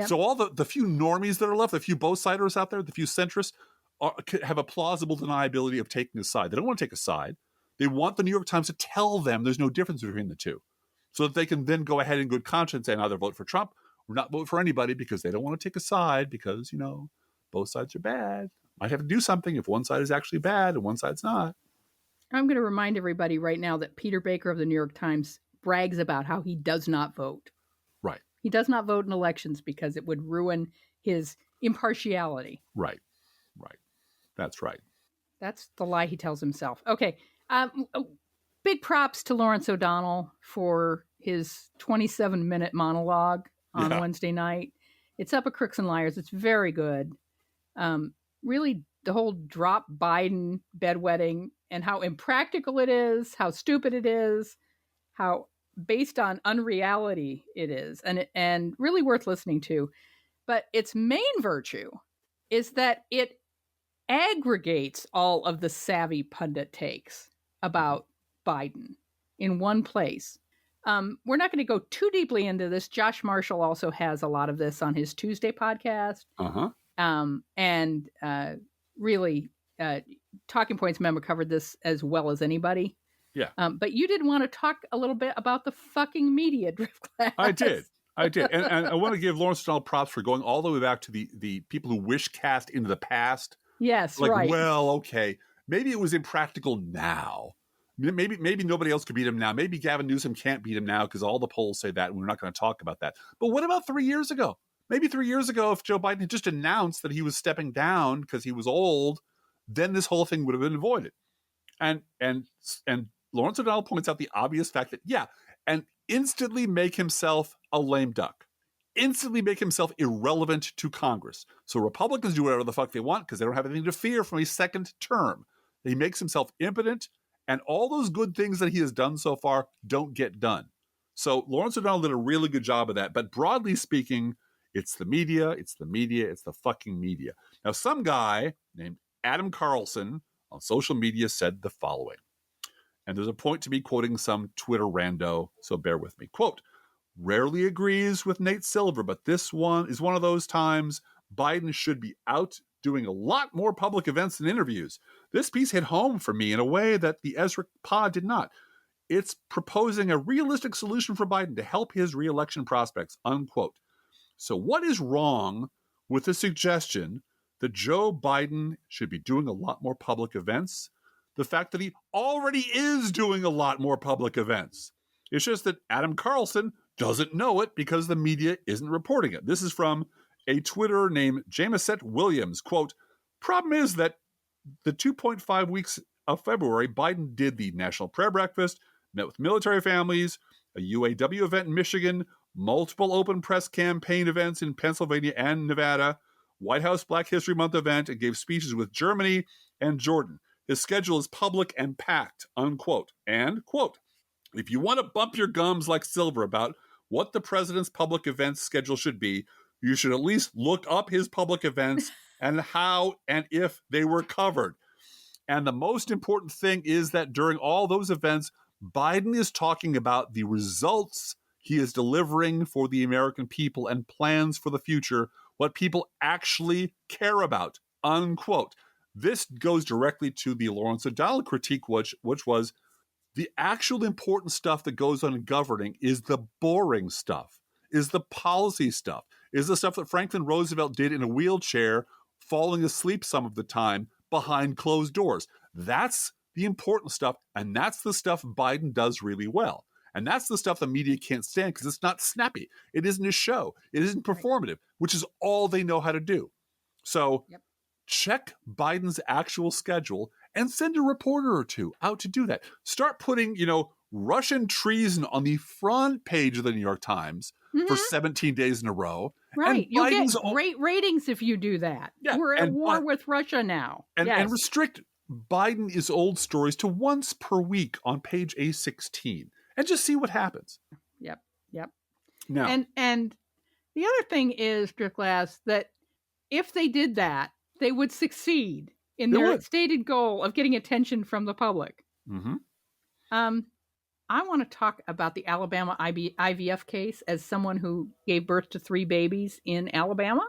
So all the few normies that are left, the few both-siders out there, the few centrists, have a plausible deniability of taking a side. They don't want to take a side. They want the New York Times to tell them there's no difference between the two, so that they can then go ahead in good conscience and either vote for Trump or not vote for anybody because they don't want to take a side because, both sides are bad. Might have to do something if one side is actually bad and one side's not. I'm going to remind everybody right now that Peter Baker of the New York Times brags about how he does not vote. Right. He does not vote in elections because it would ruin his impartiality. Right. That's right. That's the lie he tells himself. Okay. Big props to Lawrence O'Donnell for his 27-minute monologue on Wednesday night. It's up at Crooks and Liars. It's very good. Really, the whole drop Biden bedwetting and how impractical it is, how stupid it is, how based on unreality it is, and really worth listening to. But its main virtue is that it aggregates all of the savvy pundit takes about Biden in one place. We're not going to go too deeply into this. Josh Marshall also has a lot of this on his Tuesday podcast. And really, Talking Points Memo covered this as well as anybody. Yeah. But you did want to talk a little bit about the fucking media, Driftglass. I did. And I want to give Lawrence O'Donnell props for going all the way back to the people who wish cast into the past. Yes, like, right. Well, okay, maybe it was impractical now. Maybe nobody else could beat him now. Maybe Gavin Newsom can't beat him now because all the polls say that, and we're not going to talk about that. But what about 3 years ago? Maybe 3 years ago, if Joe Biden had just announced that he was stepping down because he was old, then this whole thing would have been avoided. And Lawrence O'Donnell points out the obvious fact that, and instantly make himself a lame duck. Instantly make himself irrelevant to Congress. So Republicans do whatever the fuck they want because they don't have anything to fear from a second term. He makes himself impotent, and all those good things that he has done so far don't get done. So Lawrence O'Donnell did a really good job of that. But broadly speaking, it's the media, it's the fucking media. Now, some guy named Adam Carlson on social media said the following. And there's a point to me quoting some Twitter rando, so bear with me. Quote, rarely agrees with Nate Silver, but this one is one of those times Biden should be out doing a lot more public events and interviews. This piece hit home for me in a way that the Ezra pod did not. It's proposing a realistic solution for Biden to help his reelection prospects, unquote. So what is wrong with the suggestion that Joe Biden should be doing a lot more public events? The fact that he already is doing a lot more public events. It's just that Adam Carlson doesn't know it because the media isn't reporting it. This is from a Twitter named Jamesette Williams. Quote, problem is that the 2.5 weeks of February, Biden did the National Prayer Breakfast, met with military families, a UAW event in Michigan, multiple open press campaign events in Pennsylvania and Nevada, White House Black History Month event, and gave speeches with Germany and Jordan. His schedule is public and packed, unquote. And, quote, if you want to bump your gums like Silver about what the president's public events schedule should be, you should at least look up his public events and how and if they were covered. And the most important thing is that during all those events, Biden is talking about the results he is delivering for the American people and plans for the future, what people actually care about, unquote. This goes directly to the Lawrence O'Donnell critique, which was the actual important stuff that goes on in governing is the boring stuff, is the policy stuff, is the stuff that Franklin Roosevelt did in a wheelchair, falling asleep some of the time behind closed doors. That's the important stuff, and that's the stuff Biden does really well. And that's the stuff the media can't stand because it's not snappy. It isn't a show. It isn't performative, which is all they know how to do. So check Biden's actual schedule and send a reporter or two out to do that. Start putting, Russian treason on the front page of the New York Times for 17 days in a row. Right. You'll get great ratings if you do that. Yeah, we're at war with Russia now. And restrict Biden is old stories to once per week on page A16 and just see what happens. Yep. Now, and the other thing is, Driftglass, that if they did that, they would succeed in their stated goal of getting attention from the public. I want to talk about the Alabama IVF case as someone who gave birth to 3 babies in Alabama.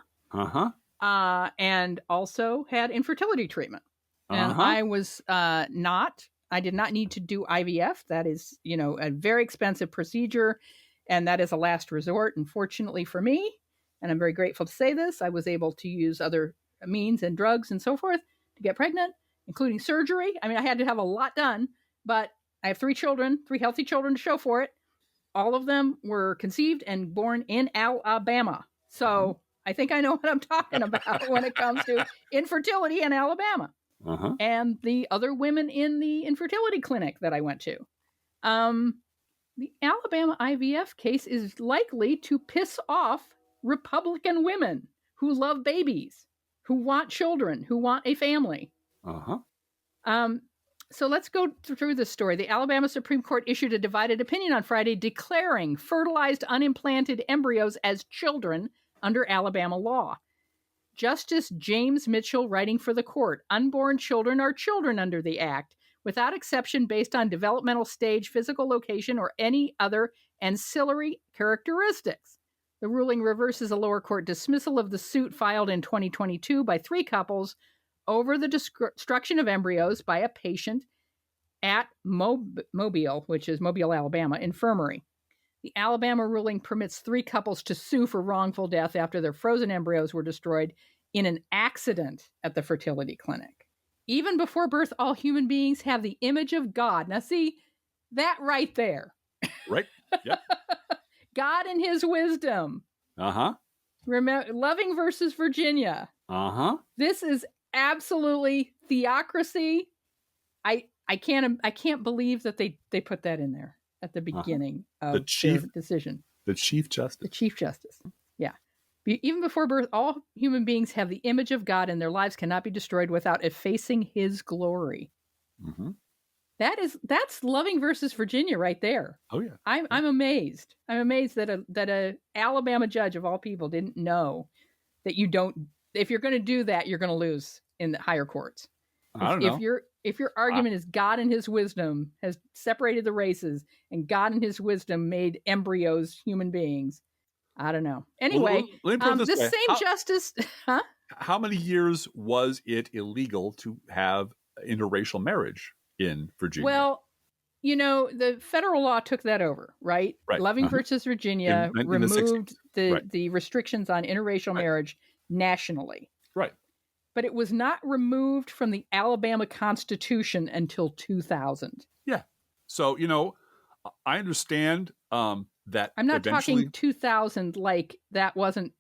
And also had infertility treatment. And I did not need to do IVF. That is, a very expensive procedure. And that is a last resort. And fortunately for me, and I'm very grateful to say this, I was able to use other means and drugs and so forth to get pregnant, including surgery. I mean, I had to have a lot done, but I have 3 children, 3 healthy children to show for it. All of them were conceived and born in Alabama. So I think I know what I'm talking about when it comes to infertility in Alabama. and the other women in the infertility clinic that I went to. The Alabama IVF case is likely to piss off Republican women who love babies, who want children, who want a family. So let's go through this story. The Alabama Supreme Court issued a divided opinion on Friday declaring fertilized unimplanted embryos as children under Alabama law. Justice James Mitchell, writing for the court, unborn children are children under the act, without exception based on developmental stage, physical location, or any other ancillary characteristics. The ruling reverses a lower court dismissal of the suit filed in 2022 by 3 couples over the destruction of embryos by a patient at Mobile, which is Mobile, Alabama, infirmary. The Alabama ruling permits 3 couples to sue for wrongful death after their frozen embryos were destroyed in an accident at the fertility clinic. Even before birth, all human beings have the image of God. Now, see, that right there. Right. Yep. God and his wisdom. Remember, Loving versus Virginia. This is absolutely theocracy. I can't believe that they put that in there at the beginning of the decision. The Chief Justice. The Chief Justice. Yeah. Even before birth, all human beings have the image of God, and their lives cannot be destroyed without effacing his glory. That's Loving versus Virginia right there. Oh yeah. I'm amazed. I'm amazed that a Alabama judge of all people didn't know that you don't. If you're going to do that, you're going to lose in the higher courts. I don't know. If your argument is God and his wisdom has separated the races, and God and his wisdom made embryos human beings, I don't know. Anyway, this same justice, huh? How many years was it illegal to have interracial marriage in Virginia? Well, the federal law took that over, right? Loving versus Virginia removed the restrictions on interracial marriage nationally. Right. But it was not removed from the Alabama Constitution until 2000. Yeah. So, I understand that I'm not talking 2000 like that wasn't,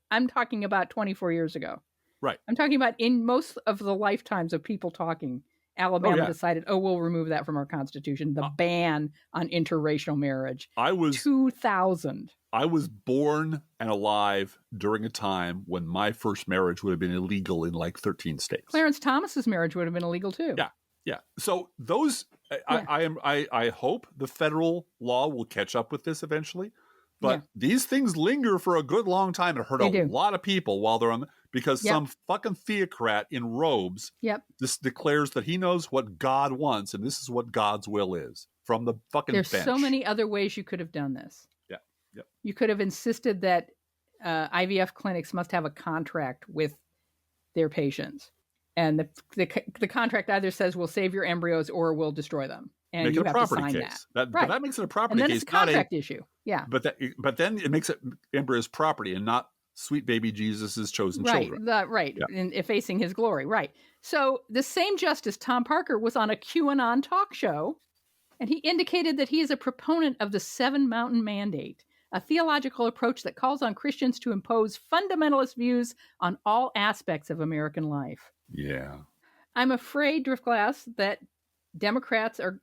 I'm talking about 24 years ago. Right. I'm talking about in most of the lifetimes of people talking, Alabama decided, we'll remove that from our Constitution, the ban on interracial marriage. 2000. I was born and alive during a time when my first marriage would have been illegal in like 13 states. Clarence Thomas's marriage would have been illegal too. Yeah. Yeah. So those, I hope the federal law will catch up with this eventually. But these things linger for a good long time and hurt a lot of people while they're on because some fucking theocrat in robes just declares that he knows what God wants and this is what God's will is from the fucking bench. There's so many other ways you could have done this. Yeah. Yep. You could have insisted that IVF clinics must have a contract with their patients. And the contract either says we'll save your embryos or we'll destroy them. And make you it a have property to sign case. that. But that makes it a property and then case. It's a contract issue. Yeah. But then it makes it embryos property and not sweet baby Jesus's chosen children. Right. And effacing his glory. Right. So the same Justice Tom Parker was on a QAnon talk show, and he indicated that he is a proponent of the Seven Mountain Mandate, a theological approach that calls on Christians to impose fundamentalist views on all aspects of American life. Yeah. I'm afraid, Driftglass, that Democrats are...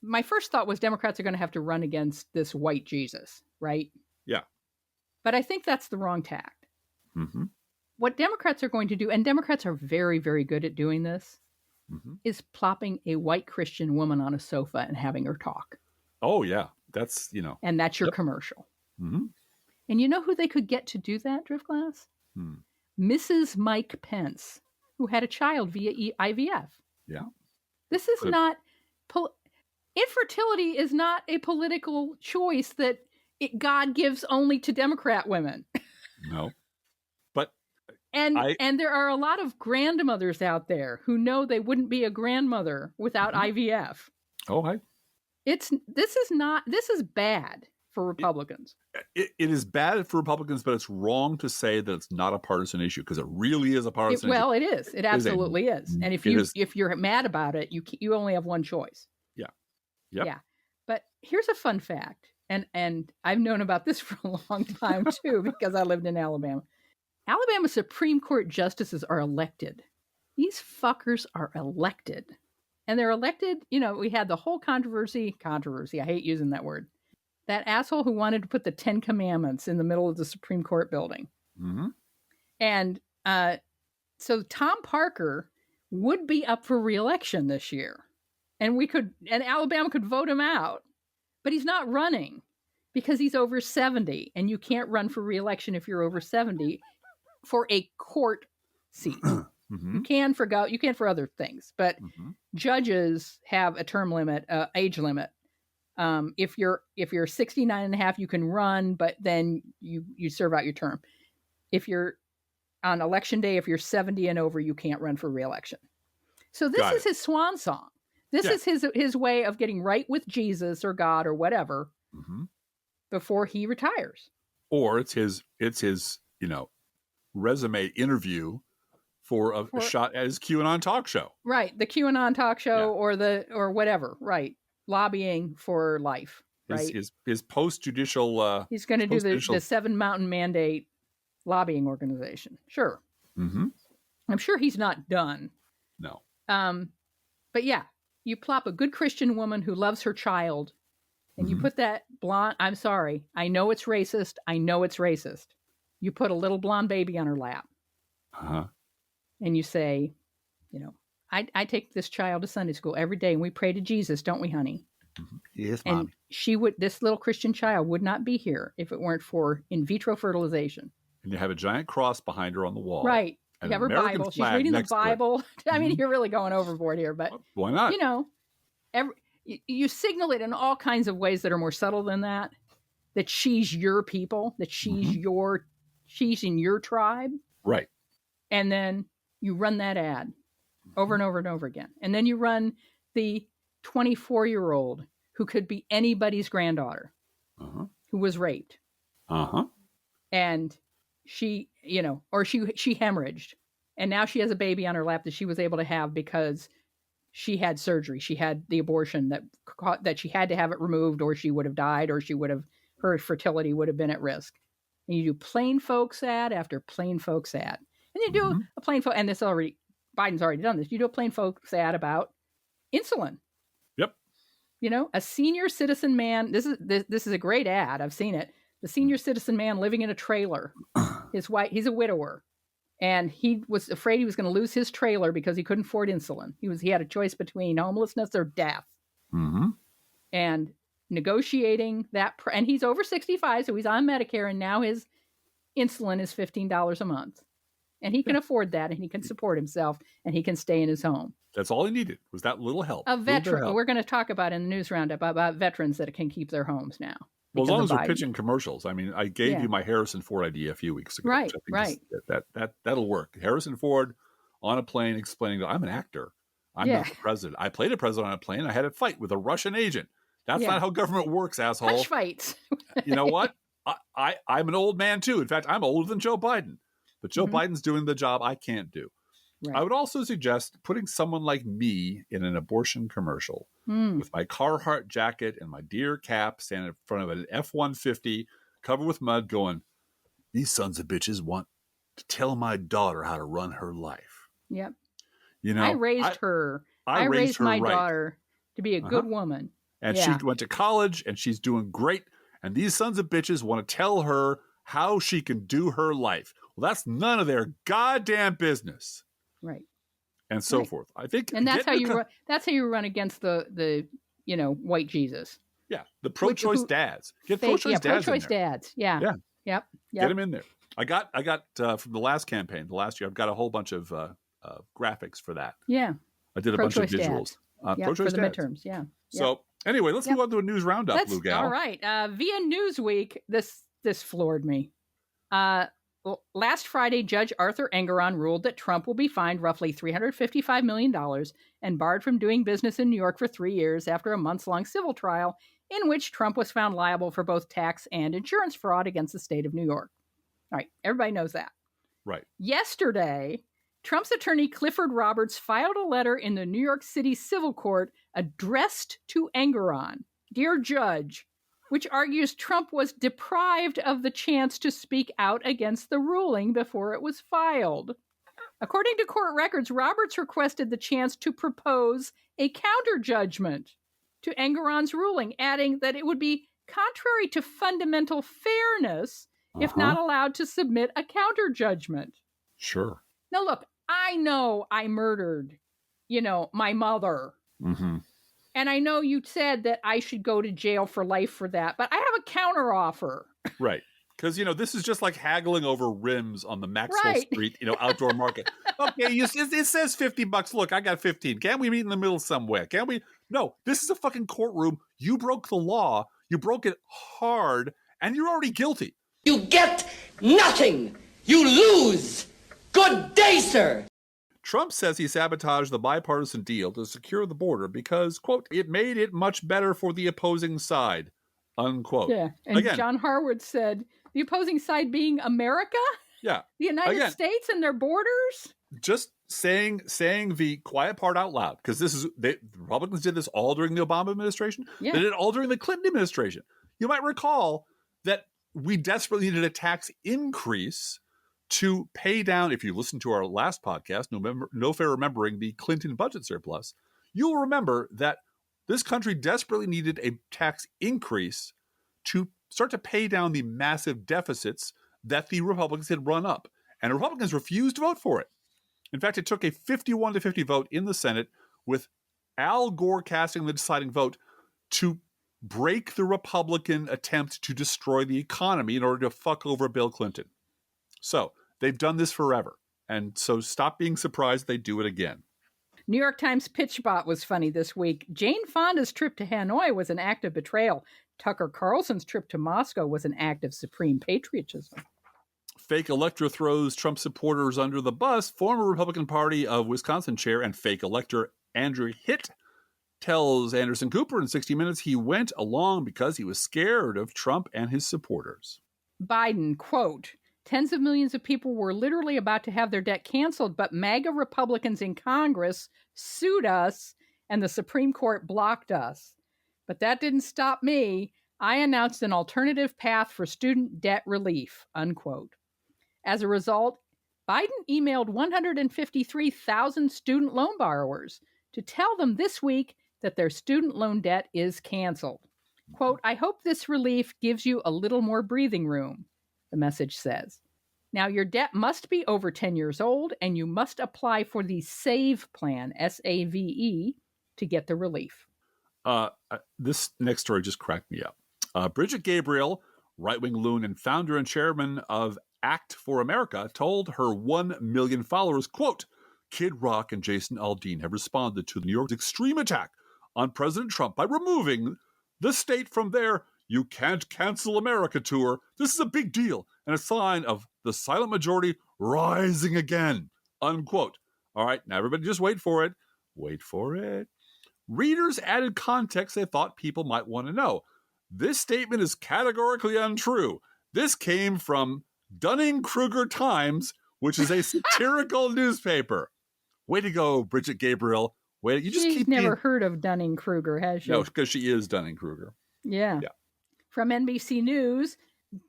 my first thought was Democrats are going to have to run against this white Jesus, right? Yeah. But I think that's the wrong tact. Mm-hmm. What Democrats are going to do, and Democrats are very, very good at doing this, is plopping a white Christian woman on a sofa and having her talk. Oh, yeah. That's, And that's your commercial. Mm-hmm. And you know who they could get to do that, Driftglass? Mrs. Mike Pence, who had a child via IVF. Yeah. This is not... infertility is not a political choice that God gives only to Democrat women. No. But... And there are a lot of grandmothers out there who know they wouldn't be a grandmother without IVF. Oh, This is bad for Republicans. It is bad for Republicans, but it's wrong to say that it's not a partisan issue because it really is a partisan issue. Well, it is. It absolutely is. And if you're mad about it, you only have one choice. Yeah. Yep. Yeah. But here's a fun fact, and I've known about this for a long time too because I lived in Alabama. Alabama Supreme Court justices are elected. These fuckers are elected. And they're elected, we had the whole controversy, I hate using that word. That asshole who wanted to put the 10 Commandments in the middle of the Supreme Court building. Mm-hmm. And so Tom Parker would be up for re-election this year. And Alabama could vote him out. But he's not running because he's over 70. And you can't run for re-election if you're over 70 for a court seat. Mm-hmm. You can for other things. But judges have a term limit, age limit. If you're 69 and a half, you can run, but then you serve out your term. If you're on election day, if you're 70 and over, you can't run for re-election. So this is his swan song. This is his way of getting right with Jesus or God or whatever before he retires. Or it's his resume interview for a shot at his QAnon talk show. Right, the QAnon talk show or whatever. Right, lobbying for life. Right, his post-judicial. He's going to do the Seven Mountain Mandate lobbying organization. Sure. Mm-hmm. I'm sure he's not done. No. But yeah, you plop a good Christian woman who loves her child, and you put that blonde. I'm sorry. I know it's racist. You put a little blonde baby on her lap. Uh-huh. And you say, I take this child to Sunday school every day, and we pray to Jesus, don't we, honey? Mm-hmm. Yes, and Mommy. This little Christian child would not be here if it weren't for in vitro fertilization. And you have a giant cross behind her on the wall. Right. You have her Bible. She's reading the Bible. I mean, you're really going overboard here, but why not? You signal it in all kinds of ways that are more subtle than that she's your people, that she's she's in your tribe. Right. And then you run that ad over and over and over again. And then you run the 24-year-old who could be anybody's granddaughter who was raped. And she, or she hemorrhaged. And now she has a baby on her lap that she was able to have because she had surgery. She had the abortion that she had to have it removed, or she would have died, or her fertility would have been at risk. And you do plain folks ad after plain folks ad. And you do a plain folk, and Biden's already done this. You do a plain folks ad about insulin. Yep. A senior citizen man. This is a great ad. I've seen it. The senior citizen man living in a trailer. His wife, he's a widower, and he was afraid he was going to lose his trailer because he couldn't afford insulin. He had a choice between homelessness or death. And negotiating that, and he's over 65, so he's on Medicare, and now his insulin is $15 a month. And he can afford that, and he can support himself, and he can stay in his home. That's all he needed, was that little help. A veteran. We're going to talk about in the news roundup about veterans that can keep their homes now. Well, as long as we're pitching commercials. I mean, I gave you my Harrison Ford idea a few weeks ago. Right, That'll work. Harrison Ford on a plane explaining that I'm an actor. I'm not the president. I played a president on a plane. I had a fight with a Russian agent. That's not how government works, asshole. Hush fights. You know what? I'm an old man, too. In fact, I'm older than Joe Biden. But Joe Biden's doing the job I can't do. Right. I would also suggest putting someone like me in an abortion commercial with my Carhartt jacket and my deer cap standing in front of an F-150 covered with mud going, these sons of bitches want to tell my daughter how to run her life. Yep. I raised her. I raised my daughter to be a good woman. And she went to college and she's doing great. And these sons of bitches want to tell her how she can do her life. Well, that's none of their goddamn business. Right. And so forth. I think, and that's how you run against the white Jesus. Yeah, the pro-choice dads. Get pro-choice dads. Pro-choice dads. Yeah. Yep. Get them in there. I got from the last campaign, the last year. I've got a whole bunch of graphics for that. Yeah. I did a bunch of visuals. Pro-choice for the dads. Midterms. Yeah. So anyway, let's move on to a news roundup, Lou Gal. All right. Via Newsweek, this floored me. Last Friday, Judge Arthur Engeron ruled that Trump will be fined roughly $355 million and barred from doing business in New York for 3 years after a months-long civil trial in which Trump was found liable for both tax and insurance fraud against the state of New York. All right, everybody knows that. Right. Yesterday, Trump's attorney Clifford Roberts filed a letter in the New York City Civil Court addressed to Engeron. Dear Judge, which argues Trump was deprived of the chance to speak out against the ruling before it was filed. According to court records, Roberts requested the chance to propose a counter-judgment to Engoron's ruling, adding that it would be contrary to fundamental fairness if not allowed to submit a counter-judgment. Sure. Now, look, I know I murdered, my mother. Mm-hmm. And I know you said that I should go to jail for life for that, but I have a counteroffer. Right. Because, this is just like haggling over rims on the Maxwell Right. Street, outdoor market. Okay, it says $50. Look, I got 15. Can't we meet in the middle somewhere? Can't we? No, this is a fucking courtroom. You broke the law. You broke it hard, and you're already guilty. You get nothing. You lose. Good day, sir. Trump says he sabotaged the bipartisan deal to secure the border because, quote, it made it much better for the opposing side, unquote. Yeah. And Again, John Harwood said, the opposing side being America? Yeah. The United States and their borders? Just saying the quiet part out loud, because the Republicans did this all during the Obama administration. Yeah. They did it all during the Clinton administration. You might recall that we desperately needed a tax increase to pay down, if you listen to our last podcast, No Fair Remembering the Clinton budget surplus, you'll remember that this country desperately needed a tax increase to start to pay down the massive deficits that the Republicans had run up. And Republicans refused to vote for it. In fact, it took a 51-50 vote in the Senate with Al Gore casting the deciding vote to break the Republican attempt to destroy the economy in order to fuck over Bill Clinton. So they've done this forever. And so stop being surprised they do it again. New York Times PitchBot was funny this week. Jane Fonda's trip to Hanoi was an act of betrayal. Tucker Carlson's trip to Moscow was an act of supreme patriotism. Fake elector throws Trump supporters under the bus. Former Republican Party of Wisconsin chair and fake elector Andrew Hitt tells Anderson Cooper in 60 Minutes he went along because he was scared of Trump and his supporters. Biden, quote, tens of millions of people were literally about to have their debt canceled, but MAGA Republicans in Congress sued us and the Supreme Court blocked us. But that didn't stop me. I announced an alternative path for student debt relief, unquote. As a result, Biden emailed 153,000 student loan borrowers to tell them this week that their student loan debt is canceled. Quote, I hope this relief gives you a little more breathing room, the message says. Now, your debt must be over 10 years old, and you must apply for the SAVE plan, S-A-V-E, to get the relief. This next story just cracked me up. Bridget Gabriel, right-wing loon and founder and chairman of Act for America, told her 1 million followers, quote, Kid Rock and Jason Aldean have responded to New York's extreme attack on President Trump by removing the state from their You Can't Cancel America tour. This is a big deal and a sign of the silent majority rising again, unquote. All right, now everybody just wait for it. Wait for it. Readers added context they thought people might want to know. This statement is categorically untrue. This came from Dunning-Kruger Times, which is a satirical newspaper. Way to go, Bridget Gabriel. You just She's keep never heard of Dunning-Kruger, has she? No, because she is Dunning-Kruger. Yeah. From NBC News,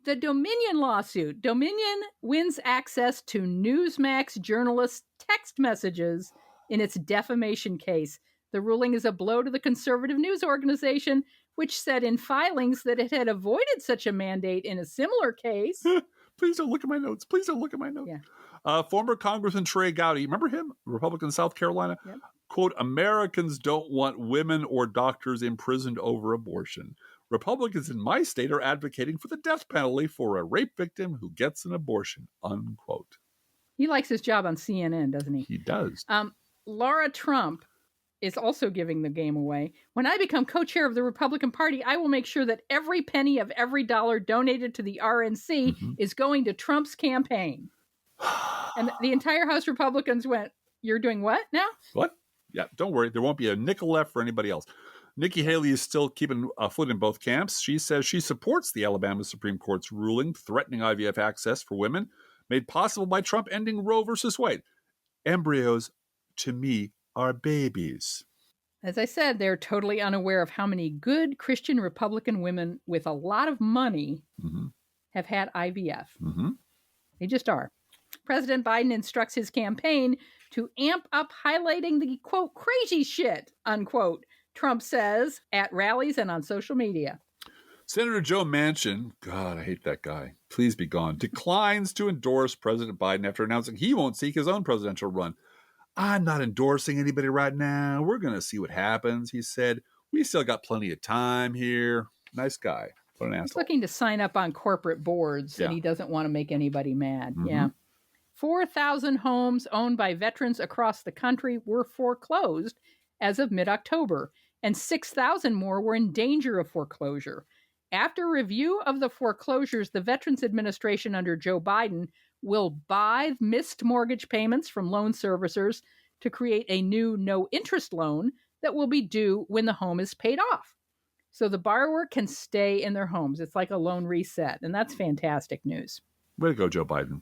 the Dominion lawsuit. Dominion wins access to Newsmax journalists' text messages in its defamation case. The ruling is a blow to the conservative news organization, which said in filings that it had avoided such a mandate in a similar case. Please don't look at my notes. Please don't look at my notes. Yeah. Former Congressman Trey Gowdy, remember him? Republican South Carolina? Yep. Quote, Americans don't want women or doctors imprisoned over abortion. Republicans in my state are advocating for the death penalty for a rape victim who gets an abortion, unquote. He likes his job on CNN, doesn't he? He does. Laura Trump is also giving the game away. When I become co-chair of the Republican Party, I will make sure that every penny of every dollar donated to the RNC is going to Trump's campaign. And the entire House Republicans went, you're doing what now? What? Yeah, don't worry. There won't be a nickel left for anybody else. Nikki Haley is still keeping a foot in both camps. She says she supports the Alabama Supreme Court's ruling threatening IVF access for women, made possible by Trump ending Roe versus Wade. Embryos, to me, are babies. As I said, they're totally unaware of how many good Christian Republican women with a lot of money have had IVF. They just are. President Biden instructs his campaign to amp up highlighting the, quote, crazy shit, unquote, Trump says at rallies and on social media. Senator Joe Manchin, God, I hate that guy, please be gone, declines to endorse President Biden after announcing he won't seek his own presidential run. I'm not endorsing anybody right now. We're going to see what happens, he said. We still got plenty of time here. Nice guy. What an asshole. He's looking to sign up on corporate boards, and he doesn't want to make anybody mad. Mm-hmm. Yeah. 4,000 homes owned by veterans across the country were foreclosed as of mid-October, and 6,000 more were in danger of foreclosure. After review of the foreclosures, the Veterans Administration under Joe Biden will buy missed mortgage payments from loan servicers to create a new no-interest loan that will be due when the home is paid off. So the borrower can stay in their homes. It's like a loan reset, and that's fantastic news. Way to go, Joe Biden.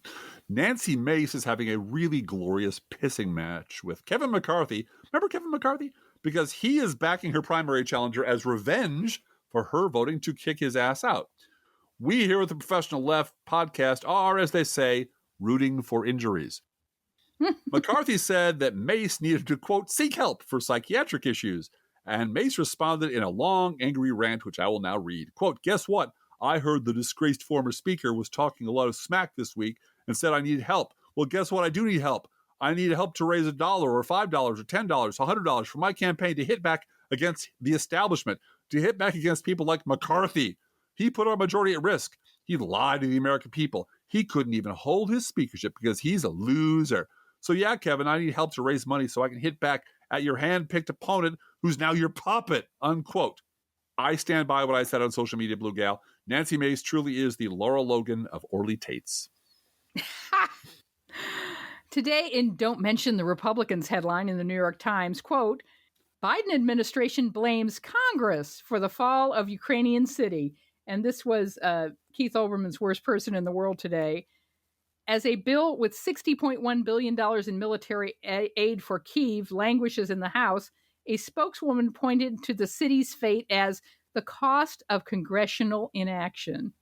Nancy Mace is having a really glorious pissing match with Kevin McCarthy. Remember Kevin McCarthy? Because he is backing her primary challenger as revenge for her voting to kick his ass out. We here at the Professional Left podcast are, as they say, rooting for injuries. McCarthy said that Mace needed to, quote, seek help for psychiatric issues. And Mace responded in a long, angry rant, which I will now read. Quote, guess what? I heard the disgraced former speaker was talking a lot of smack this week and said I need help. Well, guess what? I do need help. I need help to raise $1 or $5 or $10, $100 for my campaign to hit back against the establishment, to hit back against people like McCarthy. He put our majority at risk. He lied to the American people. He couldn't even hold his speakership because he's a loser. So yeah, Kevin, I need help to raise money so I can hit back at your hand-picked opponent who's now your puppet, unquote. I stand by what I said on social media, Blue Gal. Nancy Mace truly is the Laura Logan of Orly Tates. Today in Don't Mention the Republicans headline in the New York Times, quote, Biden administration blames Congress for the fall of Ukrainian city. And this was Keith Olbermann's worst person in the world today. As a bill with $60.1 billion in military aid for Kyiv languishes in the House, a spokeswoman pointed to the city's fate as the cost of congressional inaction.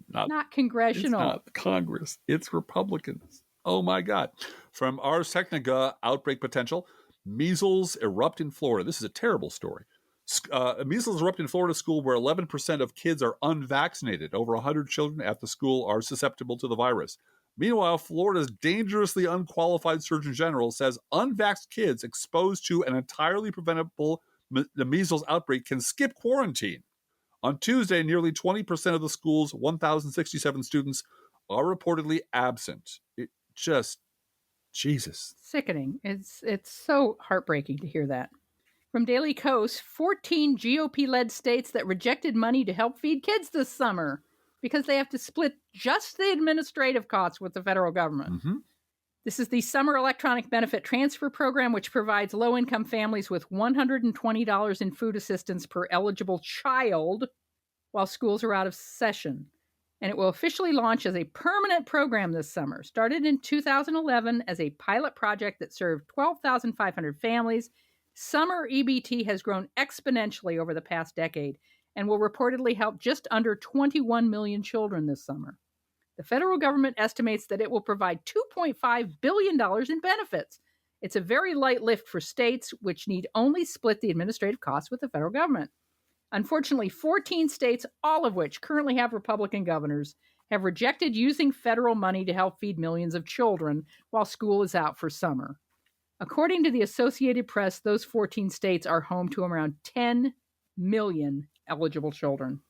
Not congressional. It's not Congress. It's Republicans. Oh, my God. From Ars Technica, outbreak potential. Measles erupt in Florida. This is a terrible story. Measles erupt in Florida school where 11% of kids are unvaccinated. Over 100 children at the school are susceptible to the virus. Meanwhile, Florida's dangerously unqualified Surgeon General says unvaxxed kids exposed to an entirely preventable measles outbreak can skip quarantine. On Tuesday, nearly 20% of the school's 1,067 students are reportedly absent. It just, Jesus. Sickening. It's so heartbreaking to hear that. From Daily Kos, 14 GOP-led states that rejected money to help feed kids this summer because they have to split just the administrative costs with the federal government. Mm-hmm. This is the Summer Electronic Benefit Transfer Program, which provides low-income families with $120 in food assistance per eligible child while schools are out of session. And it will officially launch as a permanent program this summer. Started in 2011 as a pilot project that served 12,500 families, Summer EBT has grown exponentially over the past decade and will reportedly help just under 21 million children this summer. The federal government estimates that it will provide $2.5 billion in benefits. It's a very light lift for states, which need only split the administrative costs with the federal government. Unfortunately, 14 states, all of which currently have Republican governors, have rejected using federal money to help feed millions of children while school is out for summer. According to the Associated Press, those 14 states are home to around 10 million eligible children.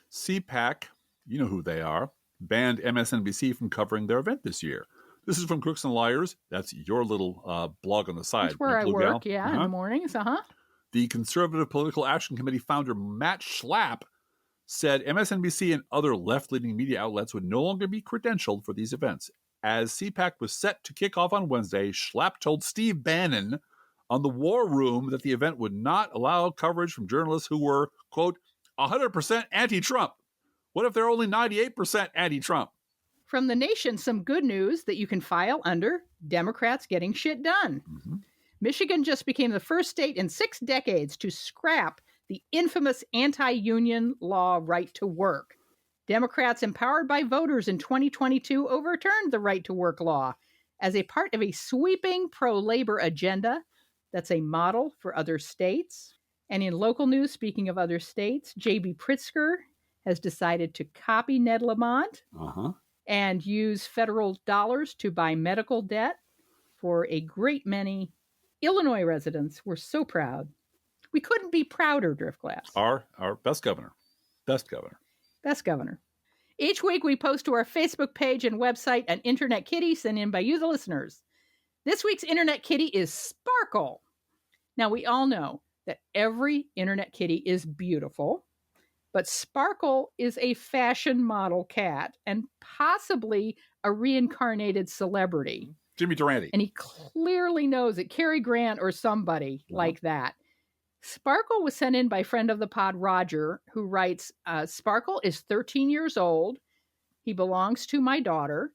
CPAC, you know who they are, banned MSNBC from covering their event this year. This is from Crooks and Liars. That's your little blog on the side. That's where I work, in the mornings, The Conservative Political Action Committee founder Matt Schlapp said MSNBC and other left-leaning media outlets would no longer be credentialed for these events. As CPAC was set to kick off on Wednesday, Schlapp told Steve Bannon on the War Room that the event would not allow coverage from journalists who were, quote, 100% anti-Trump. What if they're only 98% anti-Trump? From The Nation, some good news that you can file under Democrats Getting Shit Done. Mm-hmm. Michigan just became the first state in 6 decades to scrap the infamous anti-union law right to work. Democrats empowered by voters in 2022 overturned the right to work law as a part of a sweeping pro-labor agenda that's a model for other states. And in local news, speaking of other states, J.B. Pritzker has decided to copy Ned Lamont and use federal dollars to buy medical debt for a great many Illinois residents. We're so proud. We couldn't be prouder, Driftglass. Our best governor. Best governor. Best governor. Each week we post to our Facebook page and website an Internet Kitty sent in by you, the listeners. This week's Internet Kitty is Sparkle. Now, we all know that every Internet Kitty is beautiful, but Sparkle is a fashion model cat and possibly a reincarnated celebrity. Jimmy Durante. And he clearly knows it. Cary Grant or somebody like that. Sparkle was sent in by friend of the pod, Roger, who writes, Sparkle is 13 years old. He belongs to my daughter.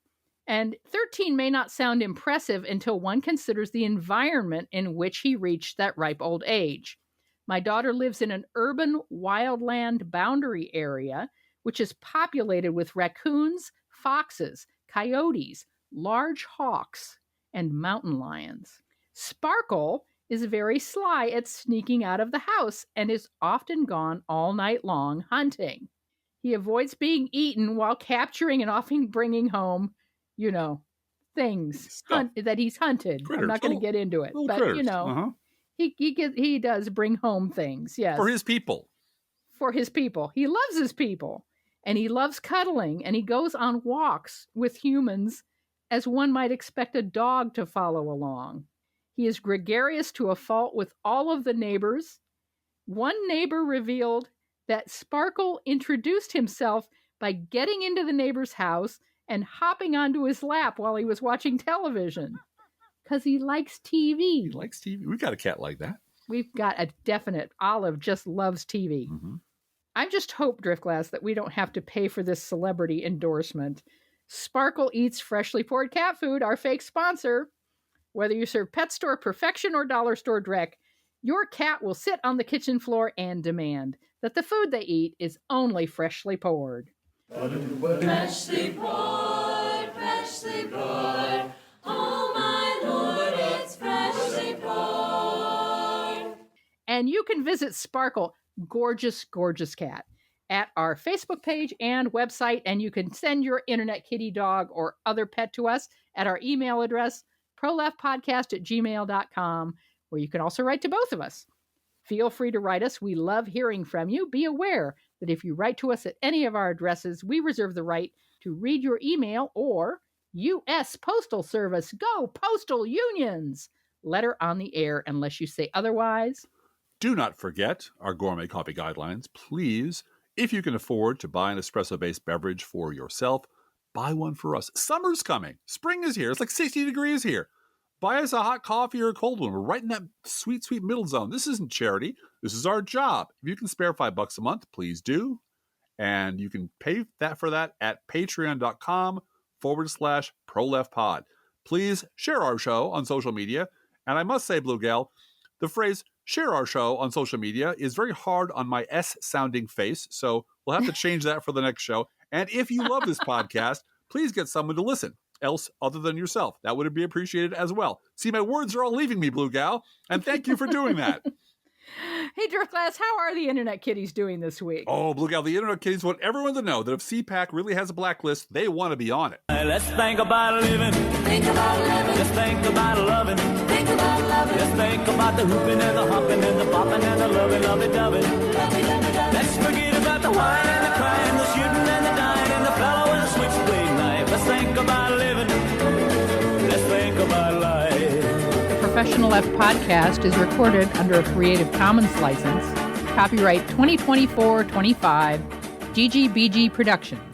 And 13 may not sound impressive until one considers the environment in which he reached that ripe old age. My daughter lives in an urban wildland boundary area, which is populated with raccoons, foxes, coyotes, large hawks, and mountain lions. Sparkle is very sly at sneaking out of the house and is often gone all night long hunting. He avoids being eaten while capturing and often bringing home, things that he's hunted. Critters. I'm not going to get into it, but critters. he does bring home things. Yes, For his people. For his people. He loves his people, and he loves cuddling, and he goes on walks with humans as one might expect a dog to follow along. He is gregarious to a fault with all of the neighbors. One neighbor revealed that Sparkle introduced himself by getting into the neighbor's house and hopping onto his lap while he was watching television. Because he likes TV. He likes TV. We've got a cat like that. We've got a definite. Olive just loves TV. I just hope, Driftglass, that we don't have to pay for this celebrity endorsement. Sparkle Eats Freshly Poured Cat Food, our fake sponsor. Whether you serve pet store perfection or dollar store dreck, your cat will sit on the kitchen floor and demand that the food they eat is only freshly poured. Freshly poured, oh my Lord, it's freshly poured. And you can visit Sparkle, gorgeous, gorgeous cat, at our Facebook page and website, and you can send your Internet Kitty dog or other pet to us at our email address, proleftpodcast@gmail.com, where you can also write to both of us. Feel free to write us. We love hearing from you. Be aware that if you write to us at any of our addresses, we reserve the right to read your email or U.S. Postal Service. Go Postal Unions! Letter on the air unless you say otherwise. Do not forget our gourmet coffee guidelines. Please, if you can afford to buy an espresso-based beverage for yourself, buy one for us. Summer's coming. Spring is here. It's like 60 degrees here. Buy us a hot coffee or a cold one. We're right in that sweet, sweet middle zone. This isn't charity. This is our job. If you can spare $5 a month, please do. And you can pay for that at patreon.com/proleftpod. Please share our show on social media. And I must say, Blue Gal, the phrase share our show on social media is very hard on my S-sounding face. So we'll have to change that for the next show. And if you love this podcast, please get someone to listen else other than yourself. That would be appreciated as well. See, my words are all leaving me, Blue Gal, and thank you for doing that. Hey, Driftglass, how are the Internet Kitties doing this week? Oh, Blue Gal, the Internet Kitties want everyone to know that if CPAC really has a blacklist, they want to be on it. Hey, let's think about living. Think about living. Let's think about loving. Think about loving. Let's think about the hooping and the hopping and the popping and the loving, lovey-dovey. Let's forget about the wine and the crying, the shooting and the dying, and the fellow with the switchblade knife. Let's think about living. Let's think about life. The Professional Left podcast is recorded under a Creative Commons license. Copyright 2024-25, GGBG Productions.